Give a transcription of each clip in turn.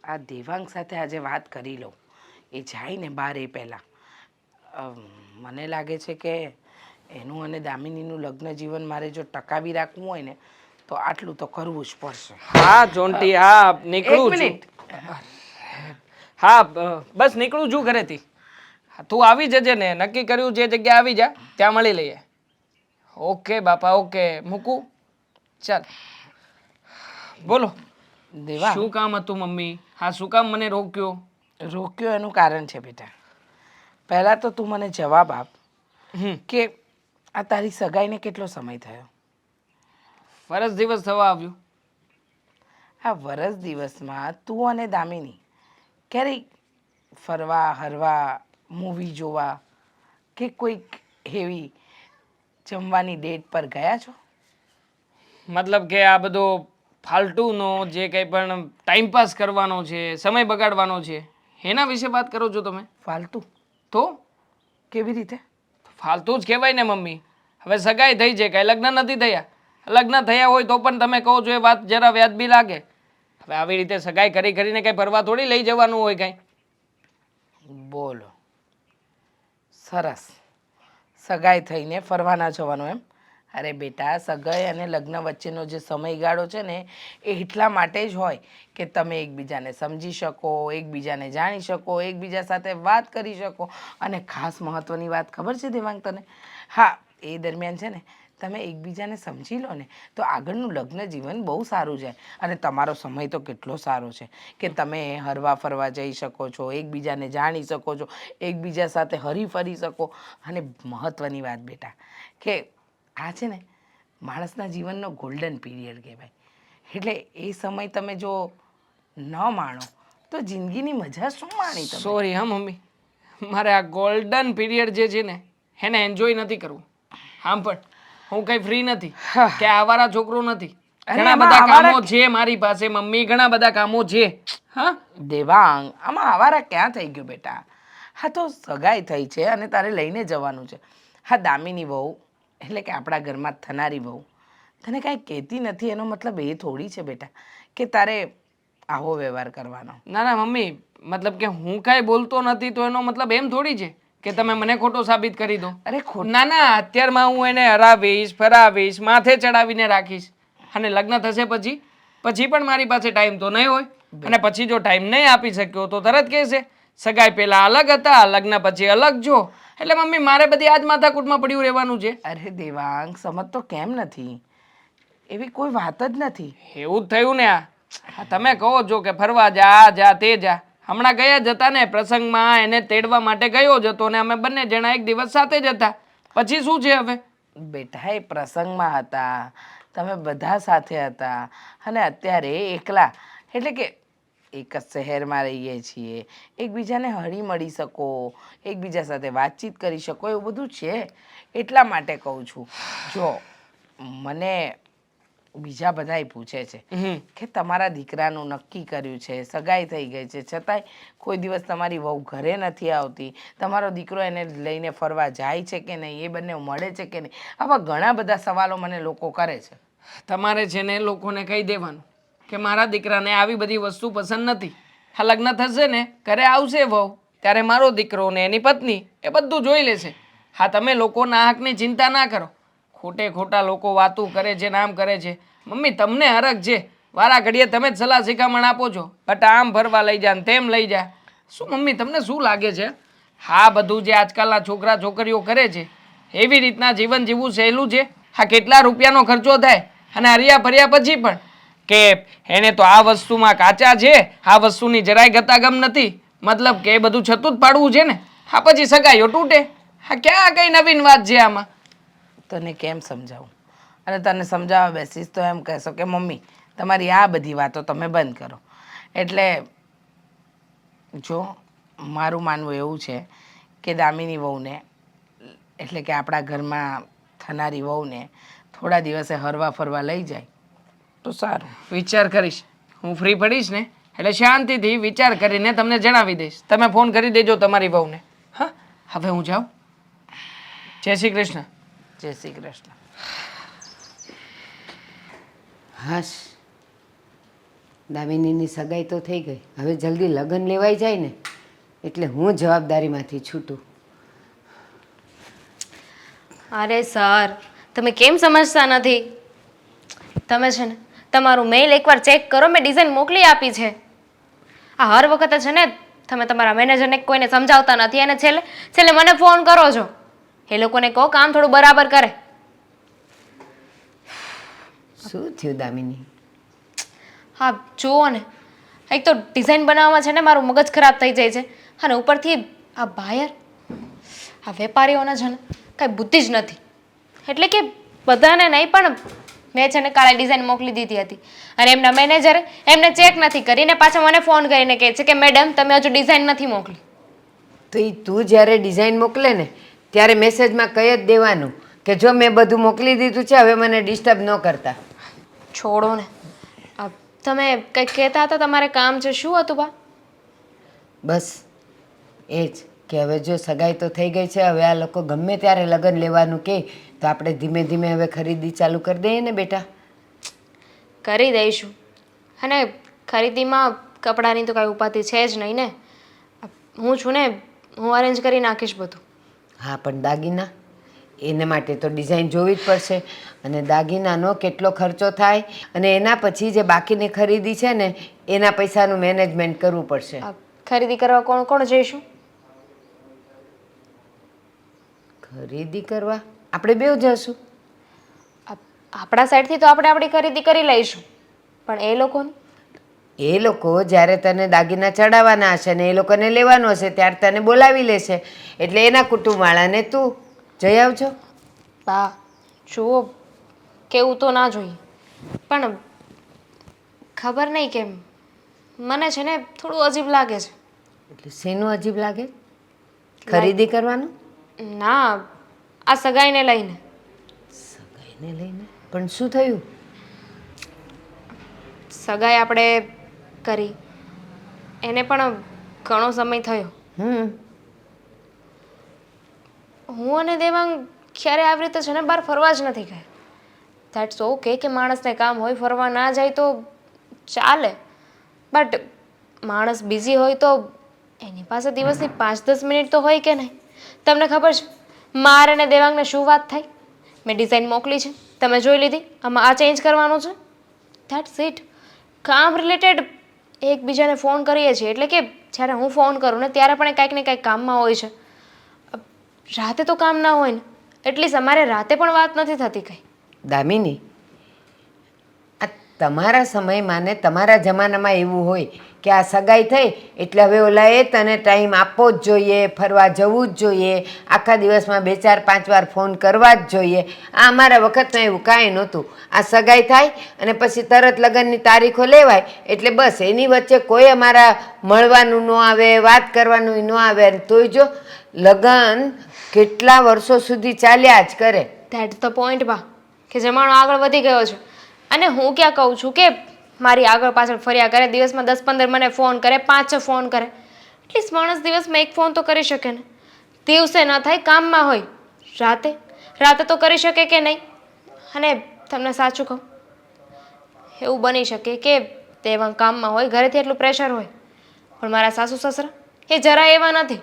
આ દેવાંગ સાથે આજે વાત કરી લઉં. એ જાય ને બહાર એ પહેલાં મને લાગે છે કે એનું અને દામિનીનું લગ્ન જીવન મારે જો ટકાવી રાખવું હોય ને તો આટલું તો કરવું જ પડશે. હા જોન્ટી, હા એક નીકળું છું. મિનિટ. હા બસ નીકળું છું ઘરેથી. તું આવી જજે ને, નક્કી કર્યું જે જગ્યા આવી જા ત્યાં મળી લઈએ. ઓકે બાપા, ઓકે મૂકું. ચાલ બોલો, દેવાંગ, શું કામ હતું મમ્મી? હા શું કામ મને રોક્યો? રોક્યો એનું કારણ છે બેટા. પહેલાં તો તું મને જવાબ આપ કે આ તારી સગાઈને કેટલો સમય થયો? વરસ દિવસ થવા આવ્યું. આ વરસ દિવસમાં તું અને દામિની ક્યારેય ફરવા હરવા, મૂવી જોવા કે કોઈક એવી જમવાની ડેટ પર ગયા છો? મતલબ કે આ બધો ફાલતુનો જે કંઈ પણ ટાઈમપાસ કરવાનો છે, સમય બગાડવાનો છે, એના વિશે વાત કરો છો તમે? ફાલતુ? તો કેવી રીતે? ફાલતુ જ કહેવાય ને મમ્મી. હવે સગાઈ થઈ છે, કાંઈ લગ્ન નથી થયા. લગ્ન થયા હોય તો પણ તમે કહો છો એ વાત જરા વ્યાજબી લાગે. હવે આવી રીતે સગાઈ કરી કરીને કંઈ ફરવા થોડી લઈ જવાનું હોય કાંઈ. બોલો, સરસ. સગાઈ થઈને ફરવા ના જવાનું એમ? અરે બેટા, સગાઈ અને લગ્ન વચ્ચેનો જે સમયગાળો છે ને એ એટલા માટે જ હોય કે તમે એકબીજાને સમજી શકો, એકબીજાને જાણી શકો, એકબીજા સાથે વાત કરી શકો. અને ખાસ મહત્ત્વની વાત ખબર છે દેવાંગ તને? હા, એ દરમિયાન છે ને તમે એકબીજાને સમજી લો ને તો આગળનું લગ્ન જીવન બહુ સારું જાય. અને તમારો સમય તો કેટલો સારો છે કે તમે હરવા ફરવા જઈ શકો છો, એકબીજાને જાણી શકો છો, એકબીજા સાથે હરી ફરી શકો. અને મહત્ત્વની વાત બેટા કે આ છે ને માણસના જીવનનો ગોલ્ડન પીરિયડ કહેવાય. એટલે એ સમય તમે જો ન માણો તો જિંદગીની મજા શું માણી તમે? સોરી હા મમ્મી, મારે આ ગોલ્ડન પીરિયડ જે છે ને એને એન્જોય નથી કરવું. આમ પણ હું કંઈ ફ્રી નથી કે આવારા છોકરો નથી. અરે ઘણા એમાં બધા કામો આવારા છે મારી પાસે મમ્મી, ઘણા બધા કામો છે. હા દેવાંગ, આમાં આવારા ક્યાં થઈ ગયું બેટા? હા તો સગાઈ થઈ છે અને તારે લઈને જવાનું છે. હા દામિની વહુ એટલે કે આપણા ઘરમાં થનારી વહુ તને કાંઈ કહેતી નથી એનો મતલબ એ થોડી છે બેટા કે તારે આવો વ્યવહાર કરવાનો. ના ના મમ્મી, મતલબ કે હું કાંઈ બોલતો નથી તો એનો મતલબ એમ થોડી છે કે તમે મને ખોટો સાબિત કરી દો. અરે ના ના, અત્યારમાં હું એને હરાવીશ, ફરાવીશ, માથે ચડાવીને રાખીશ. અને લગ્ન થશે પછી પછી પણ મારી પાસે ટાઈમ તો નહીં હોય. અને પછી જો ટાઈમ નહીં આપી શક્યો તો તરત કહેશે સગાઈ પહેલા અલગ હતા, લગ્ન પછી અલગ જો. એટલે મમ્મી મારે બધી આજ માથાકૂટમાં પડ્યું રહેવાનું છે. અરે દેવાંગ, સમજતો કેમ નથી? એવી કોઈ વાત જ નથી. એવું જ થયું ને આ તમે કહો છો કે ફરવા જા, આ જા, તે જા. હમણાં ગયા જ હતા ને પ્રસંગમાં, એને તેડવા માટે ગયો જ હતો ને અમે બંને જણા એક દિવસ સાથે જ હતા. પછી શું છે હવે? બેટા એ પ્રસંગમાં હતા, તમે બધા સાથે હતા અને અત્યારે એકલા. એટલે કે એક જ શહેરમાં રહીએ છીએ, એકબીજાને હળી મળી શકો, એકબીજા સાથે વાતચીત કરી શકો, એવું બધું છે. એટલા માટે કહું છું. જો મને બીજા બધાય પૂછે છે કે તમારા દીકરાનું નક્કી કર્યું છે, સગાઈ થઈ ગઈ છે, છતાંય કોઈ દિવસ તમારી વહુ ઘરે નથી આવતી, તમારો દીકરો એને લઈને ફરવા જાય છે કે નહીં, એ બંને મળે છે કે નહીં, આવા ઘણા બધા સવાલો મને લોકો કરે છે. તમારે છે ને લોકોને કહી દેવાનું કે મારા દીકરાને આવી બધી વસ્તુ પસંદ નથી. હા લગ્ન થશે ને ઘરે આવશે વહુ ત્યારે મારો દીકરો ને એની પત્ની એ બધું જોઈ લેશે. હા તમે લોકોના હકની ચિંતા ના કરો. ખોટે ખોટા લોકો વાતું કરે છે ને આમ કરે છે. મમ્મી તમને હરખ છે, વારા ઘડીએ તમે જ સલાહ શિખામણ આપો છો, બટ આમ ફરવા લઈ જા ને તેમ લઈ જા. શું મમ્મી તમને શું લાગે છે હા બધું જે આજકાલના છોકરા છોકરીઓ કરે છે એવી રીતના જીવન જીવવું સહેલું છે? હા કેટલા રૂપિયાનો ખર્ચો થાય અને હરિયા ફર્યા પછી પણ કે એને તો આ વસ્તુમાં કાચા છે, આ વસ્તુની જરાય ગતાગમ નથી, મતલબ કે એ બધું છતું જ પાડવું છે ને. હા પછી સગાઈઓ તૂટે. હા ક્યાં કઈ નવીન વાત છે આમાં? તને કેમ સમજાવું? અને તને સમજાવવા બેસીશ તો એમ કહેશો કે મમ્મી તમારી આ બધી વાતો તમે બંધ કરો. એટલે જો મારું માનવું એવું છે કે દામિની વહુને એટલે કે આપણા ઘરમાં થનારી વહુને થોડા દિવસે હરવા ફરવા લઈ જાય તો સારું. વિચાર કરીશ. હું ફ્રી પડીશ ને એટલે શાંતિથી વિચાર કરીને તમને જણાવી દઈશ. તમે ફોન કરી દેજો તમારી વહુને. હા હવે હું જાઉં. જય શ્રી કૃષ્ણ. જય શ્રી કૃષ્ણ. હાશ, દામિનીની સગાઈ તો થઈ ગઈ, હવે જલ્દી લગ્ન લેવાઈ જાય ને એટલે હું જવાબદારીમાંથી છૂટું. અરે સર, તમે કેમ સમજતા નથી? તમે છે ને તમારું મેઇલ એકવાર ચેક કરો. મેં ડિઝાઇન મોકલી આપી છે. આ હર વખતે છે ને તમે તમારા મેનેજરને કોઈને સમજાવતા નથી અને છેલ્લે છેલ્લે મને ફોન કરો છો. એ લોકોને કહો કામ થોડું બરાબર કરે. શું થયું દામિની? હા જુઓ ને, એક તો ડિઝાઇન બનાવવામાં છે ને મારું મગજ ખરાબ થઈ જાય છે અને ઉપરથી આ બાયર, આ વેપારીઓને છે ને કાંઈ બુદ્ધિ જ નથી. એટલે કે બધાને નહીં, પણ મેં છે ને કાલે ડિઝાઇન મોકલી દીધી હતી અને એમના મેનેજરે એમને ચેક નથી કરીને પાછા મને ફોન કરીને કહે છે કે મેડમ તમે હજુ ડિઝાઇન નથી મોકલી. તો એ તું જ્યારે ડિઝાઇન મોકલે ને ત્યારે મેસેજમાં કહી જ દેવાનું કે જો મેં બધું મોકલી દીધું છે, હવે મને ડિસ્ટર્બ ન કરતા. છોડો ને, તમે કંઈક કહેતા હતા, તમારે કામ છે, શું હતું બા? બસ એ જ કે હવે જો સગાઈ તો થઈ ગઈ છે, હવે આ લોકો ગમે ત્યારે લગ્ન લેવાનું કહે તો આપણે ધીમે ધીમે હવે ખરીદી ચાલુ કરી દઈએ ને બેટા. કરી દઈશું. અને ખરીદીમાં કપડાની તો કાંઈ ઉપાધિ છે જ નહીં ને. હું છું ને, હું અરેન્જ કરી નાખીશ બધું. હા, પણ દાગીના એને માટે તો ડિઝાઇન જોવી જ પડશે અને દાગીનાનો કેટલો ખર્ચો થાય અને એના પછી જે બાકીની ખરીદી છે ને એના પૈસાનું મેનેજમેન્ટ કરવું પડશે. ખરીદી કરવા કોણ કોણ જઈશું? ખરીદી કરવા આપણે બેવ જશું. આપણા સાઈડથી તો આપણે આપણી ખરીદી કરી લઈશું, પણ એ લોકોને? એ લોકો જ્યારે તને દાગીના ચડાવવાના હશે ને એ લોકોને લેવાનો હશે ત્યારે તને બોલાવી લેશે, એટલે એના કુટુંબવાળાને તું જઈ આવજો. હા જુઓ, કેવું તો ના જોઈએ, પણ ખબર નહીં કેમ મને છે ને થોડું અજીબ લાગે છે. એટલે શેનું અજીબ લાગે? ખરીદી કરવાનું? ના, આ સગાઈને લઈને. સગાઈને લઈને? પણ શું થયું? સગાઈ આપણે કરી એને પણ ઘણો સમય થયો. હું અને દેવાંગ ક્યારે આવી રીતે છે ને બહાર ફરવા જ નથી ગયા. ધેટ્સ ઓકે કે માણસને કામ હોય, ફરવા ના જાય તો ચાલે, બટ માણસ બિઝી હોય તો એની પાસે દિવસની 5-10 મિનિટ તો હોય કે નહીં? તમને ખબર છે મારે ને દેવાંગને શું વાત થાય? મેં ડિઝાઇન મોકલી છે, તમે જોઈ લીધી, આમાં આ ચેન્જ કરવાનું છે, ધેટ્સ ઇટ. કામ રિલેટેડ એકબીજાને ફોન કરીએ છીએ, એટલે કે જ્યારે હું ફોન કરું ને ત્યારે પણ એ કાંઈક ને કાંઈક કામમાં હોય છે. રાતે તો કામ ના હોય ને, એટલીસ્ટ અમારે રાતે પણ વાત નથી થતી કંઈ. દામિની, આ તમારા સમયમાં ને તમારા જમાનામાં એવું હોય કે આ સગાઈ થઈ એટલે હવે ઓલાએ તને ટાઈમ આપવો જ જોઈએ, ફરવા જવું જ જોઈએ, આખા દિવસમાં 2-4-5 વાર ફોન કરવા જ જોઈએ. આ અમારા વખતમાં એવું કાંઈ નહોતું. આ સગાઈ થાય અને પછી તરત લગ્નની તારીખો લેવાય એટલે બસ એની વચ્ચે કોઈ અમારા મળવાનું ન આવે, વાત કરવાનું ન આવે. તોય જો લગ્ન કેટલા વર્ષો સુધી ચાલ્યા જ કરે. ધેટ્સ ધ પોઈન્ટ બા, કે જમાનો આગળ વધી ગયો છે. અને હું ક્યાં કહું છું કે મારી આગળ પાછળ ફર્યા કરે, દિવસમાં 10-15 મને ફોન કરે, 5-6 ફોન કરે. એટલીસ્ટ માણસ દિવસમાં એક ફોન તો કરી શકે ને. દિવસે ન થાય, કામમાં હોય, રાતે તો કરી શકે કે નહીં? અને તમને સાચું કહું, એવું બની શકે કે દેવાંગ કામમાં હોય, ઘરેથી એટલું પ્રેશર હોય, પણ મારા સાસુ સસરા એ જરા એવા નથી.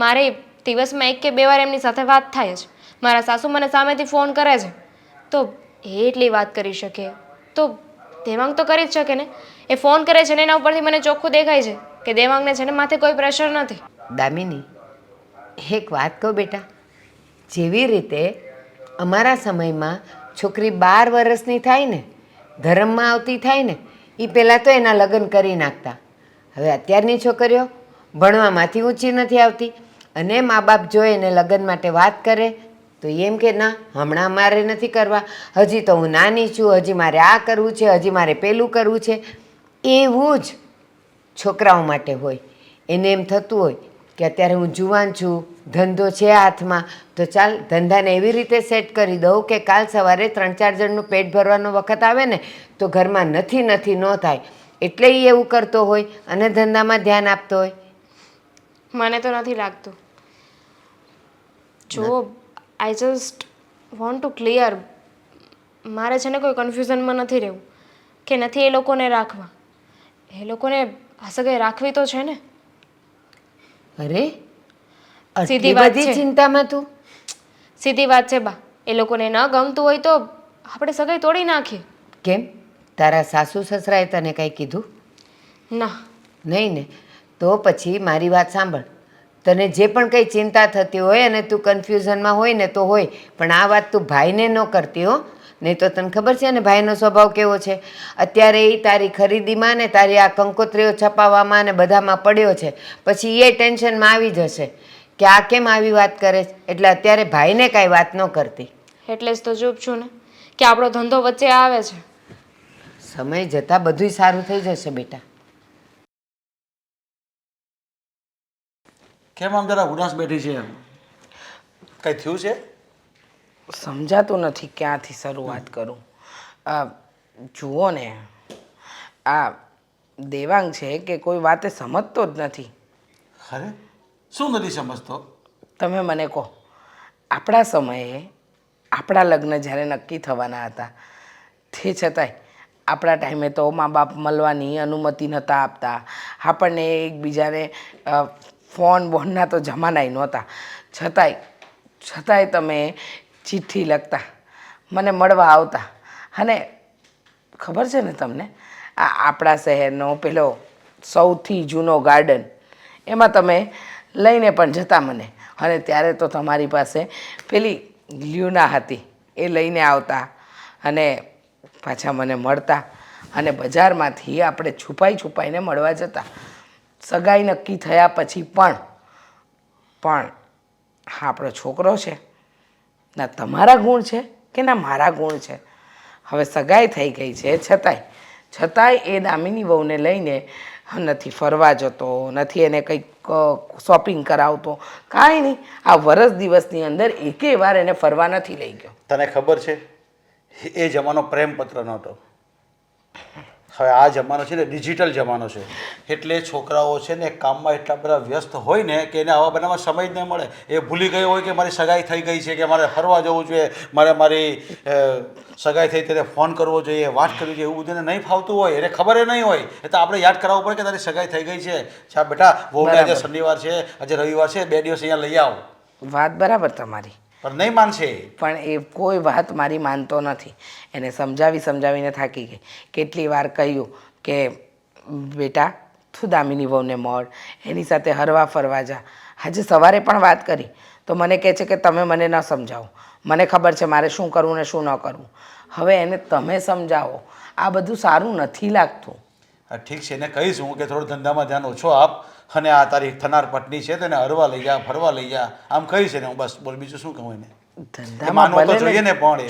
મારે દિવસમાં 1 કે 2 વાર એમની સાથે વાત થાય છે. મારા સાસુ મને સામેથી ફોન કરે છે તો એ એટલી વાત કરી શકે તો દેવાંગ તો કરી જ શકે ને. એ ફોન કરે છે ને એના ઉપરથી મને ચોખ્ખું દેખાય છે કે દેવાંગને છે ને માથે કોઈ પ્રેશર નથી. દામિની, એક વાત કહું બેટા, જેવી રીતે અમારા સમયમાં છોકરી 12 વર્ષની થાય ને, ધર્મમાં આવતી થાય ને, એ પહેલાં તો એના લગ્ન કરી નાખતા. હવે અત્યારની છોકરીઓ ભણવામાંથી ઊંચી નથી આવતી અને મા બાપ જો એને લગ્ન માટે વાત કરે તો એમ કે ના, હમણાં મારે નથી કરવા, હજી તો હું નાની છું, હજી મારે આ કરવું છે, હજી મારે પેલું કરવું છે. એવું જ છોકરાઓ માટે હોય. એને એમ થતું હોય કે અત્યારે હું જુવાન છું, ધંધો છે હાથમાં, તો ચાલ ધંધાને એવી રીતે સેટ કરી દઉં કે કાલ સવારે 3-4 જણનું પેટ ભરવાનો વખત આવે ને તો ઘરમાં નથી ન થાય. એટલે એ એવું કરતો હોય અને ધંધામાં ધ્યાન આપતો હોય. મને તો નથી લાગતું. જો I just want to clear, મારે છે ને કોઈ કન્ફ્યુઝનમાં નથી રહેવું કે નથી એ લોકોને રાખવા. એ લોકોને આ સગાઈ રાખવી તો છે ને. અરે આટલી સીધી વાત બધી છે. ચિંતામાં તું? સીધી વાત છે બા, એ લોકોને ન ગમતું હોય તો આપણે સગાઈ તોડી નાખીએ. કેમ, તારા સાસુ સસરાએ તને કંઈ કીધું? ના, નહીં ને? તો પછી મારી વાત સાંભળ. તને જે પણ કંઈ ચિંતા થતી હોય અને તું કન્ફ્યુઝનમાં હોય ને તો હોય, પણ આ વાત તું ભાઈને ન કરતી હો. નહીં તો તને ખબર છે ને ભાઈનો સ્વભાવ કેવો છે. અત્યારે એ તારી ખરીદીમાં ને તારી આ કંકોત્રીઓ છપાવવામાં ને બધામાં પડ્યો છે. પછી એ ટેન્શનમાં આવી જશે કે આ કેમ આવી વાત કરે છે. એટલે અત્યારે ભાઈને કાંઈ વાત ન કરતી. એટલે જ તો ચૂપ છું ને, કે આપણો ધંધો વચ્ચે આવે છે. સમય જતાં બધુંય સારું થઈ જશે બેટા. કેમ આમ જરા ઉદાસ બેઠી છે? કંઈ થયું છે? સમજાતું નથી ક્યાંથી શરૂઆત કરું. આ જુઓ ને, આ દેવાંગ છે કે કોઈ વાતે સમજતો જ નથી. અરે શું નથી સમજતો? તમે મને કહો, આપણા સમયે આપણા લગ્ન જ્યારે નક્કી થવાના હતા તે છતાંય આપણા ટાઈમે તો મા બાપ મળવાની અનુમતિ નહોતા આપતા. આપણને એકબીજાને ફોન બોનના તો જમાનાય નહોતા. છતાંય તમે ચિઠ્ઠી લખતા, મને મળવા આવતા. અને ખબર છે ને તમને, આ આપણા શહેરનો પેલો સૌથી જૂનો ગાર્ડન, એમાં તમે લઈને પણ જતા મને. અને ત્યારે તો તમારી પાસે પેલી લ્યુના હતી, એ લઈને આવતા અને પાછા મને મળતા. અને બજારમાંથી આપણે છુપાઈને મળવા જતા. સગાઈ નક્કી થયા પછી પણ હા આપણો છોકરો છે, ના તમારા ગુણ છે કે ના મારા ગુણ છે. હવે સગાઈ થઈ ગઈ છે છતાંય એ દામિની વહુને લઈને નથી ફરવા જતો, નથી એને કંઈક શોપિંગ કરાવતો, કાંઈ નહીં. આ વરસ દિવસની અંદર એકેય વાર એને ફરવા નથી લઈ ગયો. તને ખબર છે એ જમાનો પ્રેમપત્ર નહોતો. હવે આ જમાનો છે ને ડિજિટલ જમાનો છે. એટલે છોકરાઓ છે ને કામમાં એટલા બધા વ્યસ્ત હોય ને કે એને આવા બનાવવા સમય જ નહીં મળે. એ ભૂલી ગયો હોય કે મારી સગાઈ થઈ ગઈ છે, કે મારે ફરવા જવું જોઈએ, મારી સગાઈ થઈ ત્યારે ફોન કરવો જોઈએ, વાત કરવી જોઈએ, એવું બધું એને નહીં ફાવતું હોય, એને ખબર એ નહીં હોય. એ તો આપણે યાદ કરાવવું પડે કે તારી સગાઈ થઈ ગઈ છે. છા બેટા, વહુને આજે શનિવાર છે, આજે રવિવાર છે, 2 દિવસ અહીંયા લઈ આવો. વાત બરાબર તમારી, પણ નહીં માનશે. પણ એ કોઈ વાત મારી માનતો નથી. એને સમજાવીને થાકી ગઈ. કેટલી વાર કહ્યું કે બેટા તું દામિની વહુને મળ, એની સાથે હરવા ફરવા જા. આજે સવારે પણ વાત કરી તો મને કહે છે કે તમે મને ન સમજાવો, મને ખબર છે મારે શું કરવું ને શું ન કરવું. હવે એને તમે સમજાવો, આ બધું સારું નથી લાગતું. હા ઠીક છે, એને કહીશ હું કે થોડું ધંધામાં ધ્યાન ઓછો આપ, અને આ તારી થનાર પત્ની છે તેને હરવા લઈ જા, ફરવા લઈ જા, આમ કહીશ એને હું. બસ બોલ, બીજું શું કહું એને? ધંધામાં તો જોઈએ ને, પણ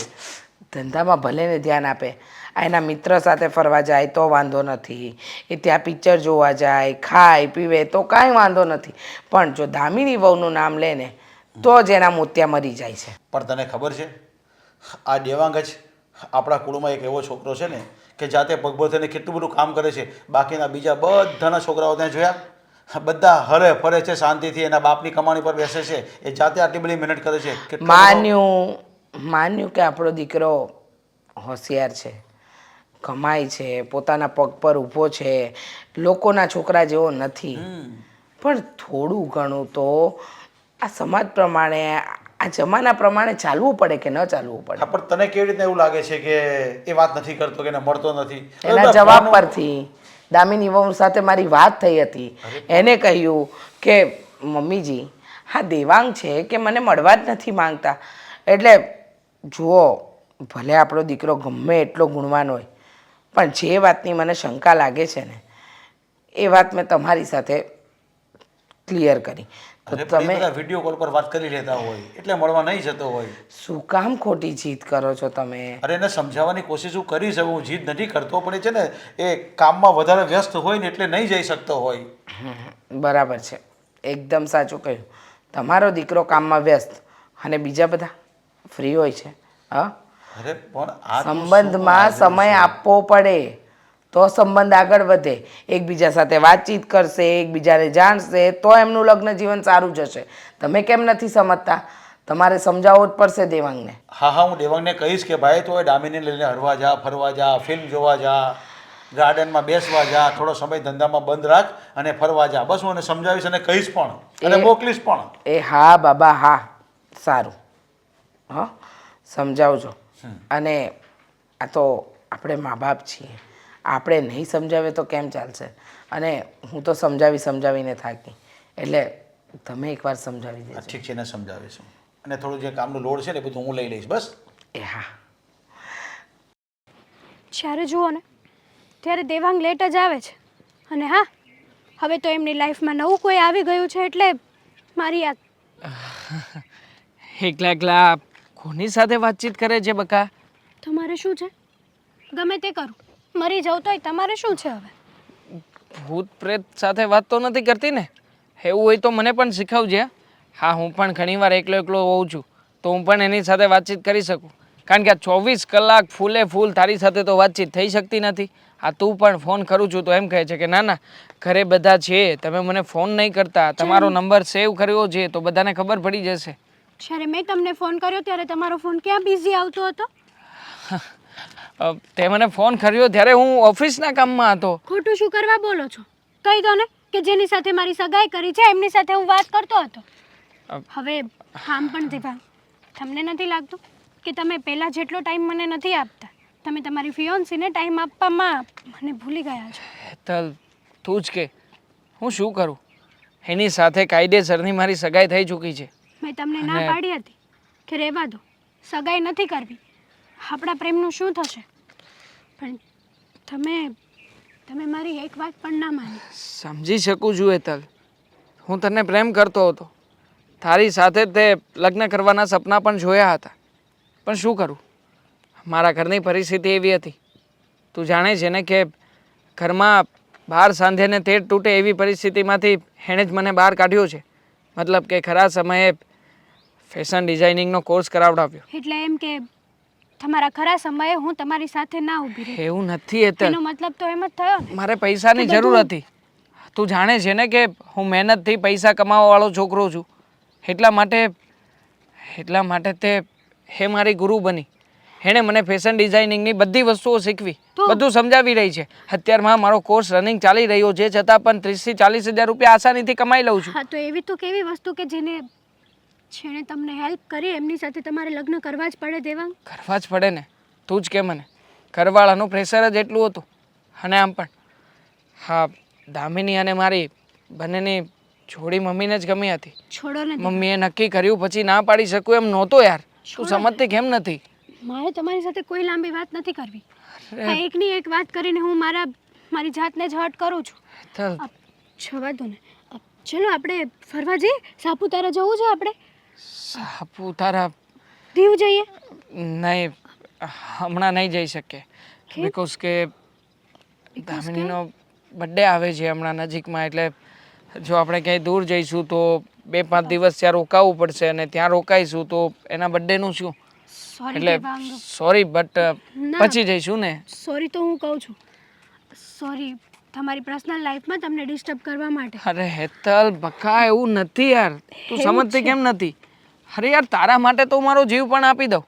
ધંધામાં ભલે ને ધ્યાન આપે, આ એના મિત્ર સાથે ફરવા જાય તો વાંધો નથી, એ ત્યાં પિક્ચર જોવા જાય, ખાય પીવે તો કાંઈ વાંધો નથી. પણ જો દામિની વહુનું નામ લે ને તો જ એના મોતિયા મરી જાય છે. પણ તને ખબર છે આ દેવાંગ જ આપણા કુળમાં એક એવો છોકરો છે ને કે જાતે પગભર થઈને કેટલું બધું કામ કરે છે. બાકીના બીજા બધાના છોકરાઓ ત્યાં જોયા, બધા હરે ફરે છે શાંતિથી, એના બાપની કમાણી પર બેસે છે, એ જાતે આટલી બધી મહેનત કરે છે. માન્યું કે આપણો દીકરો હોશિયાર છે, કમાય છે, પોતાના પગ પર ઊભો છે, લોકોના છોકરા જેવો નથી. પણ થોડું ઘણું તો આ સમાજ પ્રમાણે, આ જમાના પ્રમાણે ચાલવું પડે કે ન ચાલવું પડે? હા, પણ તને કેવી રીતે એવું લાગે છે કે એ વાત નથી કરતો, કે એને મળતો નથી? એના જવાબ પરથી દામિની વહુ સાથે મારી વાત થઈ હતી. એને કહ્યું કે મમ્મીજી હા દેવાંગ છે કે મને મળવા જ નથી માંગતા. એટલે જુઓ, ભલે આપણો દીકરો ગમે એટલો ગુણવાન હોય, પણ જે વાતની મને શંકા લાગે છે ને એ વાત મેં તમારી સાથે ક્લિયર કરી. તો તમે વિડીયો કોલ પર વાત કરી લેતા હોય એટલે મળવા નહીં જતો હોય. શું કામ ખોટી જીદ કરો છો તમે? અરે એને સમજાવવાની કોશિશ હું કરી શકું, હું જીદ નથી કરતો, પણ એ છે ને એ કામમાં વધારે વ્યસ્ત હોય ને એટલે નહીં જઈ શકતો હોય. બરાબર છે, એકદમ સાચું કહ્યું. તમારો દીકરો કામમાં વ્યસ્ત અને બીજા બધા ફ્રી હોય છે. હા, અરે પણ આ સંબંધમાં સમય આપવો પડે તો સંબંધ આગળ વધે. એકબીજા સાથે વાતચીત કરશે, એકબીજાને જાણશે તો એમનું લગ્ન જીવન સારું જશે. તમે કેમ નથી સમજતા? તમારે સમજાવવો જ પડશે દેવાંગને. હા, હું દેવાંગને કહીશ કે ભાઈ તો દામિની લઈને હરવા જા, ફરવા જા, ફિલ્મ જોવા જા, ગાર્ડનમાં બેસવા જા, થોડો સમય ધંધામાં બંધ રાખ અને ફરવા જા. બસ હું એને સમજાવીશ અને કહીશ પણ અને મોકલીશ પણ. એ હા બાબા હા, સારું. હા, સમજાવજો. અને આ તો આપણે મા બાપ છીએ, આપણે નહીં સમજાવે તો કેમ ચાલશે? અને હું તો સમજાવીને થાકી, એટલે તમે એકવાર સમજાવી દેજો. ઠીક છે, એને સમજાવીશું. અને થોડું જે કામનું લોડ છે ને એ બધું હું લઈ લઈશ. બસ એ હા. જ્યારે જુઓ ને ત્યારે દેવાંગ લેટ જ આવે છે. અને હા, હવે તો એમની લાઈફમાં નવું કોઈ આવી ગયું છે એટલે મારી આ એકલા એકલા કોની સાથે વાતચીત કરે છે બકા? તમારે શું છે? ગમે તે કરું, મરી જાઉં તોય તમારે શું છે હવે? ભૂત પ્રેત સાથે વાત તો નથી કરતી ને? એવું હોય તો મને પણ શીખવજે. હા, હું પણ ઘણીવાર એકલો હોઉં છું તો હું પણ એની સાથે વાતચીત કરી શકું. કારણ કે આ 24 કલાક ફૂલે ફૂલ તારી સાથે તો વાતચીત થઈ શકતી નથી. હા, તું પણ ફોન કરું છું તો એમ કહે છે કે ના ના ઘરે બધા છે, તમે મને ફોન નહીં કરતા, તમારો નંબર સેવ કર્યો છે તો બધાને ખબર પડી જશે. જ્યારે મેં તમને ફોન કર્યો ત્યારે તમારો ફોન ક્યાં બિઝી આવતો હતો? તે મને ફોન કર્યો ત્યારે હું ઓફિસના કામમાં હતો. ખોટું શું કરવા બોલો છો? કહી દો ને કે જેની સાથે મારી સગાઈ કરી છે એમની સાથે હું વાત કરતો હતો. હવે આમ પણ દેવાંગ, તમને નથી લાગતું કે તમે પહેલાં જેટલો ટાઈમ મને નથી આપતા, તમે તમારી ફિયોન્સીને ટાઈમ આપવામાં મને ભૂલી ગયા છો? હેતલ, તું જ કે હું શું કરું? એની સાથે કાયદેસરની મારી સગાઈ થઈ ચૂકી છે. મેં તમને ના પાડી હતી કે રહેવા દો, સગાઈ નથી કરવી, આપણા પ્રેમનું શું થશે? પણ તમે મારી એક વાત પણ ના માની. સમજી શકું છું હેતલ, હું તને પ્રેમ કરતો હતો, તારી સાથે તે લગ્ન કરવાના સપના પણ જોયા હતા. પણ શું કરું, મારા ઘરની પરિસ્થિતિ એવી હતી. તું જાણે છે ને કે ઘરમાં બહાર સાંધે ને તેડ તૂટે એવી પરિસ્થિતિમાંથી એણે જ મને બહાર કાઢ્યો છે. મતલબ કે ખરા સમયે ફેશન ડિઝાઇનિંગનો કોર્સ કરાવડાવ્યો. એટલે એમ કે તમારા ખરા સમયે હું તમારી સાથે ના ઊભી રહી? એવું નથી હેતલ, એનો મતલબ તો એમ જ થયો ને. મારે પૈસાની જરૂર હતી. તું જાણે છે ને કે હું મહેનતથી પૈસા કમાવાવાળો છોકરો છું. એટલા માટે તે હે મારી ગુરુ બની. એણે મને ફેશન ડિઝાઇનિંગની બધી વસ્તુઓ શીખવી, બધું સમજાવી રહી છે. અત્યારમાં મારો કોર્સ રનિંગ ચાલી રહ્યો છે, છતાં પણ 30 થી 40 હજાર રૂપિયા આસાનીથી કમાઈ લઉં છું. હા, તો એવી તો કેવી વસ્તુ કે જેણે તમને હેલ્પ કરી એમની સાથે તમારે લગ્ન કરવા જ પડે દેવાંગ? કરવા જ પડે ને, તું જ કે મને. ઘરવાળાનું પ્રેશર જ એટલું હતું. અને આમ પણ હા, દામિની અને મારી બંનેની જોડી મમ્મીને જ ગમી હતી. છોડો ને. મમ્મીએ નક્કી કર્યું પછી ના પાડી શકું એમ નહોતો યાર. તું સમજતી કેમ નથી? મારે તમારી સાથે કોઈ લાંબી વાત નથી કરવી. આ એકની એક વાત કરીને હું મારી જાતને જ હર્ટ કરું છું. ચાલ જવા દો ને. ચલો આપણે ફરવા જઈએ. સાપુતારા જવું છે આપણે? સાપુતારા દીવ જઈએ? નહીં, હમણાં નહીં જઈ શકીએ. બિકોઝ કે દામિનીનો બર્થડે આવે છે હમણાં નજીકમાં, એટલે જો આપણે ક્યાંય દૂર જઈશું તો 2-5 દિવસ ત્યાં રોકાવું પડશે અને ત્યાં રોકાઈશું તો એના બર્થડેનું શું? સોરી એટલે દેવાંગ. સોરી બટ પછી જઈશું ને. સોરી તો હું કહું છું. સોરી તમારી પર્સનલ લાઈફમાં તમને ડિસ્ટર્બ કરવા માટે. અરે હેતલ બકા, એવું નથી યાર. તું સમજતી કેમ નથી? અરે યાર, તારા માટે તો મારો જીવ પણ આપી દઉં.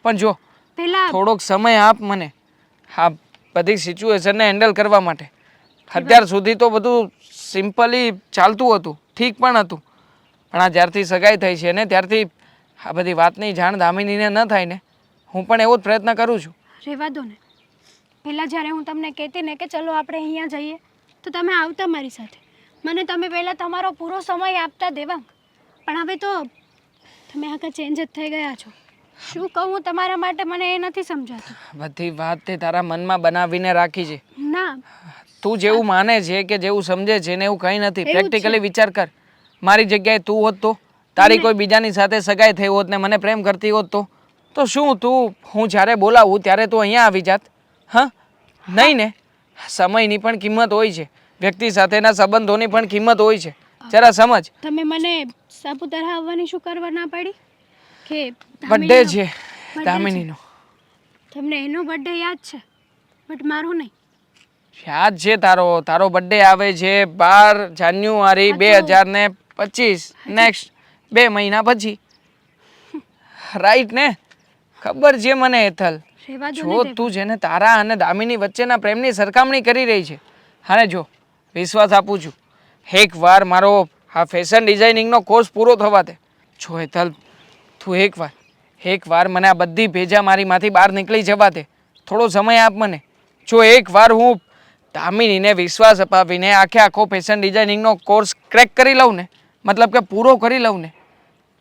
પણ જો પેલા થોડોક સમય આપ મને હા બધી સિચ્યુએશનને હેન્ડલ કરવા માટે. અત્યાર સુધી તો બધું સિમ્પલી ચાલતું હતું, ઠીક પણ હતું. પણ આ જ્યારથી સગાઈ થઈ છે ને ત્યારથી આ બધી વાતની જાણ દામિનીને ન થાય ને, હું પણ એવો જ પ્રયત્ન કરું છું. રહેવા દો ને. પહેલાં જ્યારે હું તમને કહેતી ને કે ચલો આપણે અહીંયા જઈએ તો તમે આવતા મારી સાથે. મને તમે પહેલાં તમારો પૂરો સમય આપતા દેવાંગ. પણ હવે તો તમે આખા ચેન્જ જ થઈ ગયા છો. શું કહું તમારા માટે મને એ નથી સમજાતું. બધી વાત તે તારા મનમાં બનાવીને રાખી છે. ના, તું જેવું માને છે કે જેવું સમજે છે ને એવું કંઈ નથી. પ્રેક્ટિકલી વિચાર કર. મારી જગ્યાએ તું હોત તો, તારી કોઈ બીજાની સાથે સગાઈ થઈ હોત ને મને પ્રેમ કરતી હોત તો શું તું હું જ્યારે બોલાવું ત્યારે તું અહીંયા આવી જાત? હા, નહીં ને. સમયની પણ કિંમત હોય છે, વ્યક્તિ સાથેના સંબંધોની પણ કિંમત હોય છે. જરા સમજ. તમે મને સાપુતારા આવવાની શું કરવા ના પાડી? કે બર્થડે છે દામિનીનો. તમને એનો બર્થડે યાદ છે બટ મારું નહીં. યાદ છે તારો બર્થડે આવે છે 12 જાન્યુઆરી 2025, નેક્સ્ટ 2 મહિના પછી. રાઈટ ને? ખબર છે મને હેતલ. રહેવા દો ને જો દેવાંગ. તું જેને તારા અને દામિની વચ્ચેના પ્રેમની સરખામણી કરી રહી છે, અને જો વિશ્વાસ આપું છું, એકવાર મારો આ ફેશન ડિઝાઇનિંગનો કોર્સ પૂરો થવા દે. જો હેતલ, તું એકવાર મને આ બધી ભેજા મારીમાંથી બહાર નીકળી જવા દે. થોડો સમય આપ મને. જો એકવાર હું દામિનીને વિશ્વાસ અપાવીને આખો ફેશન ડિઝાઇનિંગનો કોર્સ ક્રેક કરી લઉં ને, મતલબ કે પૂરો કરી લઉં ને,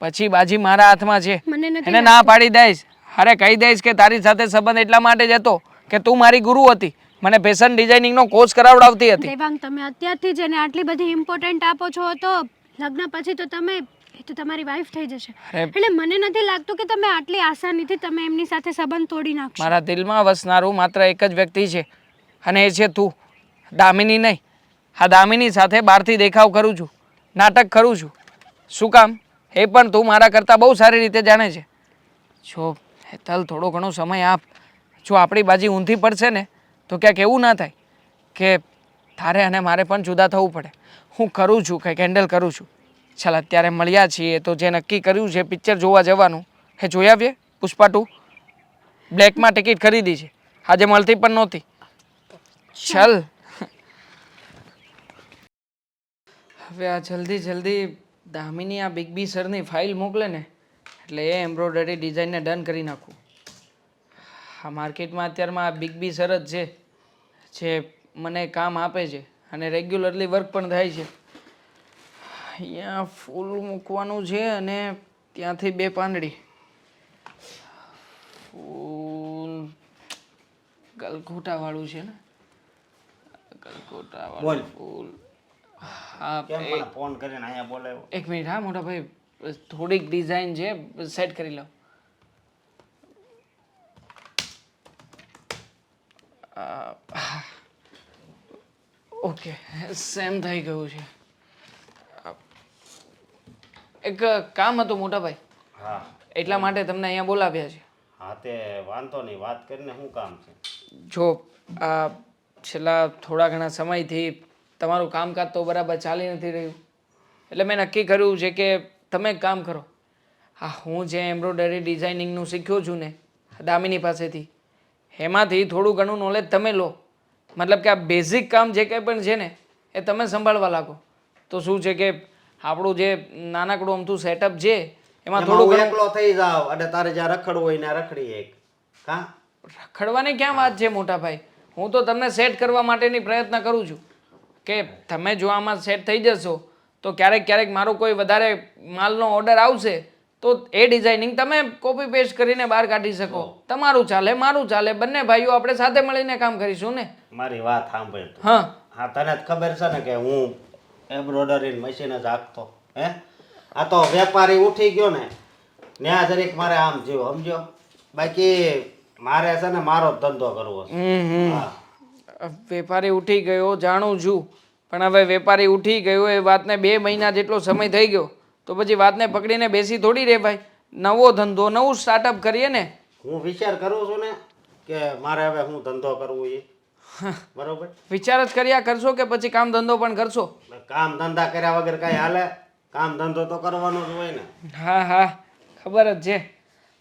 પછી બાજી મારા હાથમાં છે. મને નથી એને ના પાડી દઈશ. અરે કહી દઈશ કે તારી સાથે સંબંધ એટલા માટે જ હતો કે તું મારી ગુરુ હતી, મને ફેશન ડિઝાઇનિંગનો કોર્સ કરાવડાવતી હતી. દેવાંગ, તમે અત્યારથી જ એને આટલી બધી ઇમ્પોર્ટન્ટ આપો છો તો લગ્ન પછી તો તમે એ તો તમારી વાઈફ થઈ જશે. અરે એટલે મને નથી લાગતું કે તમે આટલી આસાનીથી તમે એમની સાથે સંબંધ તોડી નાખશો. મારા દિલમાં વસનારું માત્ર એક જ વ્યક્તિ છે, અને એ છે તું, દામિની નહીં. હા, દામિની સાથે બહારથી દેખાવ કરું છું, નાટક કરું છું. શું કામ? એ પણ તું મારા કરતાં બહુ સારી રીતે જાણે છે. જો હેતલ, થોડો ઘણો સમય આપ. જો આપણી બાજી ઊંધી પડશે ને તો ક્યાંક એવું ના થાય કે તારે અને મારે પણ જુદા થવું પડે. હું કરું છું, કંઈક હેન્ડલ કરું છું. ચાલ, અત્યારે મળ્યા છીએ તો જે નક્કી કર્યું છે પિક્ચર જોવા જવાનું, એ જોઈ આવીએ. પુષ્પા 2 બ્લેકમાં ટિકિટ ખરીદી છે, આજે મળતી પણ નહોતી. ચાલ હવે આ જલ્દી દામિની આ બિગ બી સરની ફાઇલ મોકલે ને એટલે એ એમ્બ્રોઇડરી ડિઝાઇનને ડન કરી નાખું. આ માર્કેટમાં અત્યારમાં આ બિગ બી સર જ છે જે મને કામ આપે છે અને રેગ્યુલરલી વર્ક પણ થાય છે. અહીંયા ફૂલ મૂકવાનું છે અને ત્યાંથી 2 પાંદડી. ફૂલ ગલગોટાવાળું છે ને, ગલગોટાવાળું ફૂલ. હા, ફોન કરીને અહીંયા બોલાવ્યો. એક મિનિટ. હા મોટા ભાઈ, થોડીક ડિઝાઇન છે, સેટ કરી લો. ઓકે, સેમ થઈ ગયું છે. એક કામ હતું મોટા ભાઈ, હા એટલા માટે તમને અહીંયા બોલાવ્યા છે. હા તે વાંધો નહીં, વાત કરીને શું કામ છે? જો આ છેલ્લા થોડા ઘણા સમયથી તમારું કામકાજ તો બરાબર ચાલી નથી રહ્યું, એટલે મેં નક્કી કર્યું છે કે તમે એક કામ કરો. હા, હું જે એમ્બ્રોઇડરી ડિઝાઇનિંગનું શીખ્યો છું ને દામિની પાસેથી, એમાંથી થોડું ઘણું નોલેજ તમે લો. મતલબ કે આ બેઝિક કામ જે કંઈ પણ છે ને એ તમે સંભાળવા લાગો. તો શું છે કે આપણું જે નાનકડું અમથું સેટઅપ છે એમાં થોડું હું ઘણું એકલો થઈ જાવ અને તારે જ્યાં રખડવું હોય ને રખડી એક કા રખડવાની ક્યાં વાત છે મોટા ભાઈ. હું તો તમને સેટ કરવા માટેની પ્રયત્ન કરું છું કે તમે જો આમાં સેટ થઈ જશો તો ક્યારેક મારો કોઈ વધારે માલનો ઓર્ડર આવશે તો એ ડિઝાઇનિંગ તમે કોપી પેસ્ટ કરીને બહાર કાઢી શકો. તમારું ચાલે, મારું ચાલે, બંને ભાઈઓ આપણે સાથે મળીને કામ કરીશું ને. મારી વાત સાંભળ તું. હા, હા તને જ ખબર છે ને કે હું એમ્બ્રોઇડરી મશીન જ હાંકતો. હે આ તો વેપારી ઉઠી ગયો ને ત્યાં જરીક મારે આમ જીવ સમજો, બાકી મારે છે ને મારો જ ધંધો કરવો છે. હા વેપારી ઉઠી ગયો જાણું છું, પણ હવે વેપારી ઉઠી ગયો એ વાતને 2 મહિના જેટલો સમય થઈ ગયો તો પછી વાતને પકડીને બેસી થોડી રે ભાઈ. નવો ધંધો, નવું સ્ટાર્ટઅપ કરીએ ને. હું વિચાર કરું છું ને કે મારે હવે હું ધંધો કરવું એ બરોબર. વિચાર જ કર્યા કરશો કે પછી કામ ધંધો પણ કરશો? કામ ધંધા કર્યા વગર કઈ હાલે? કામ ધંધો તો કરવાનો જ હોય ને. હા, ખબર જ છે.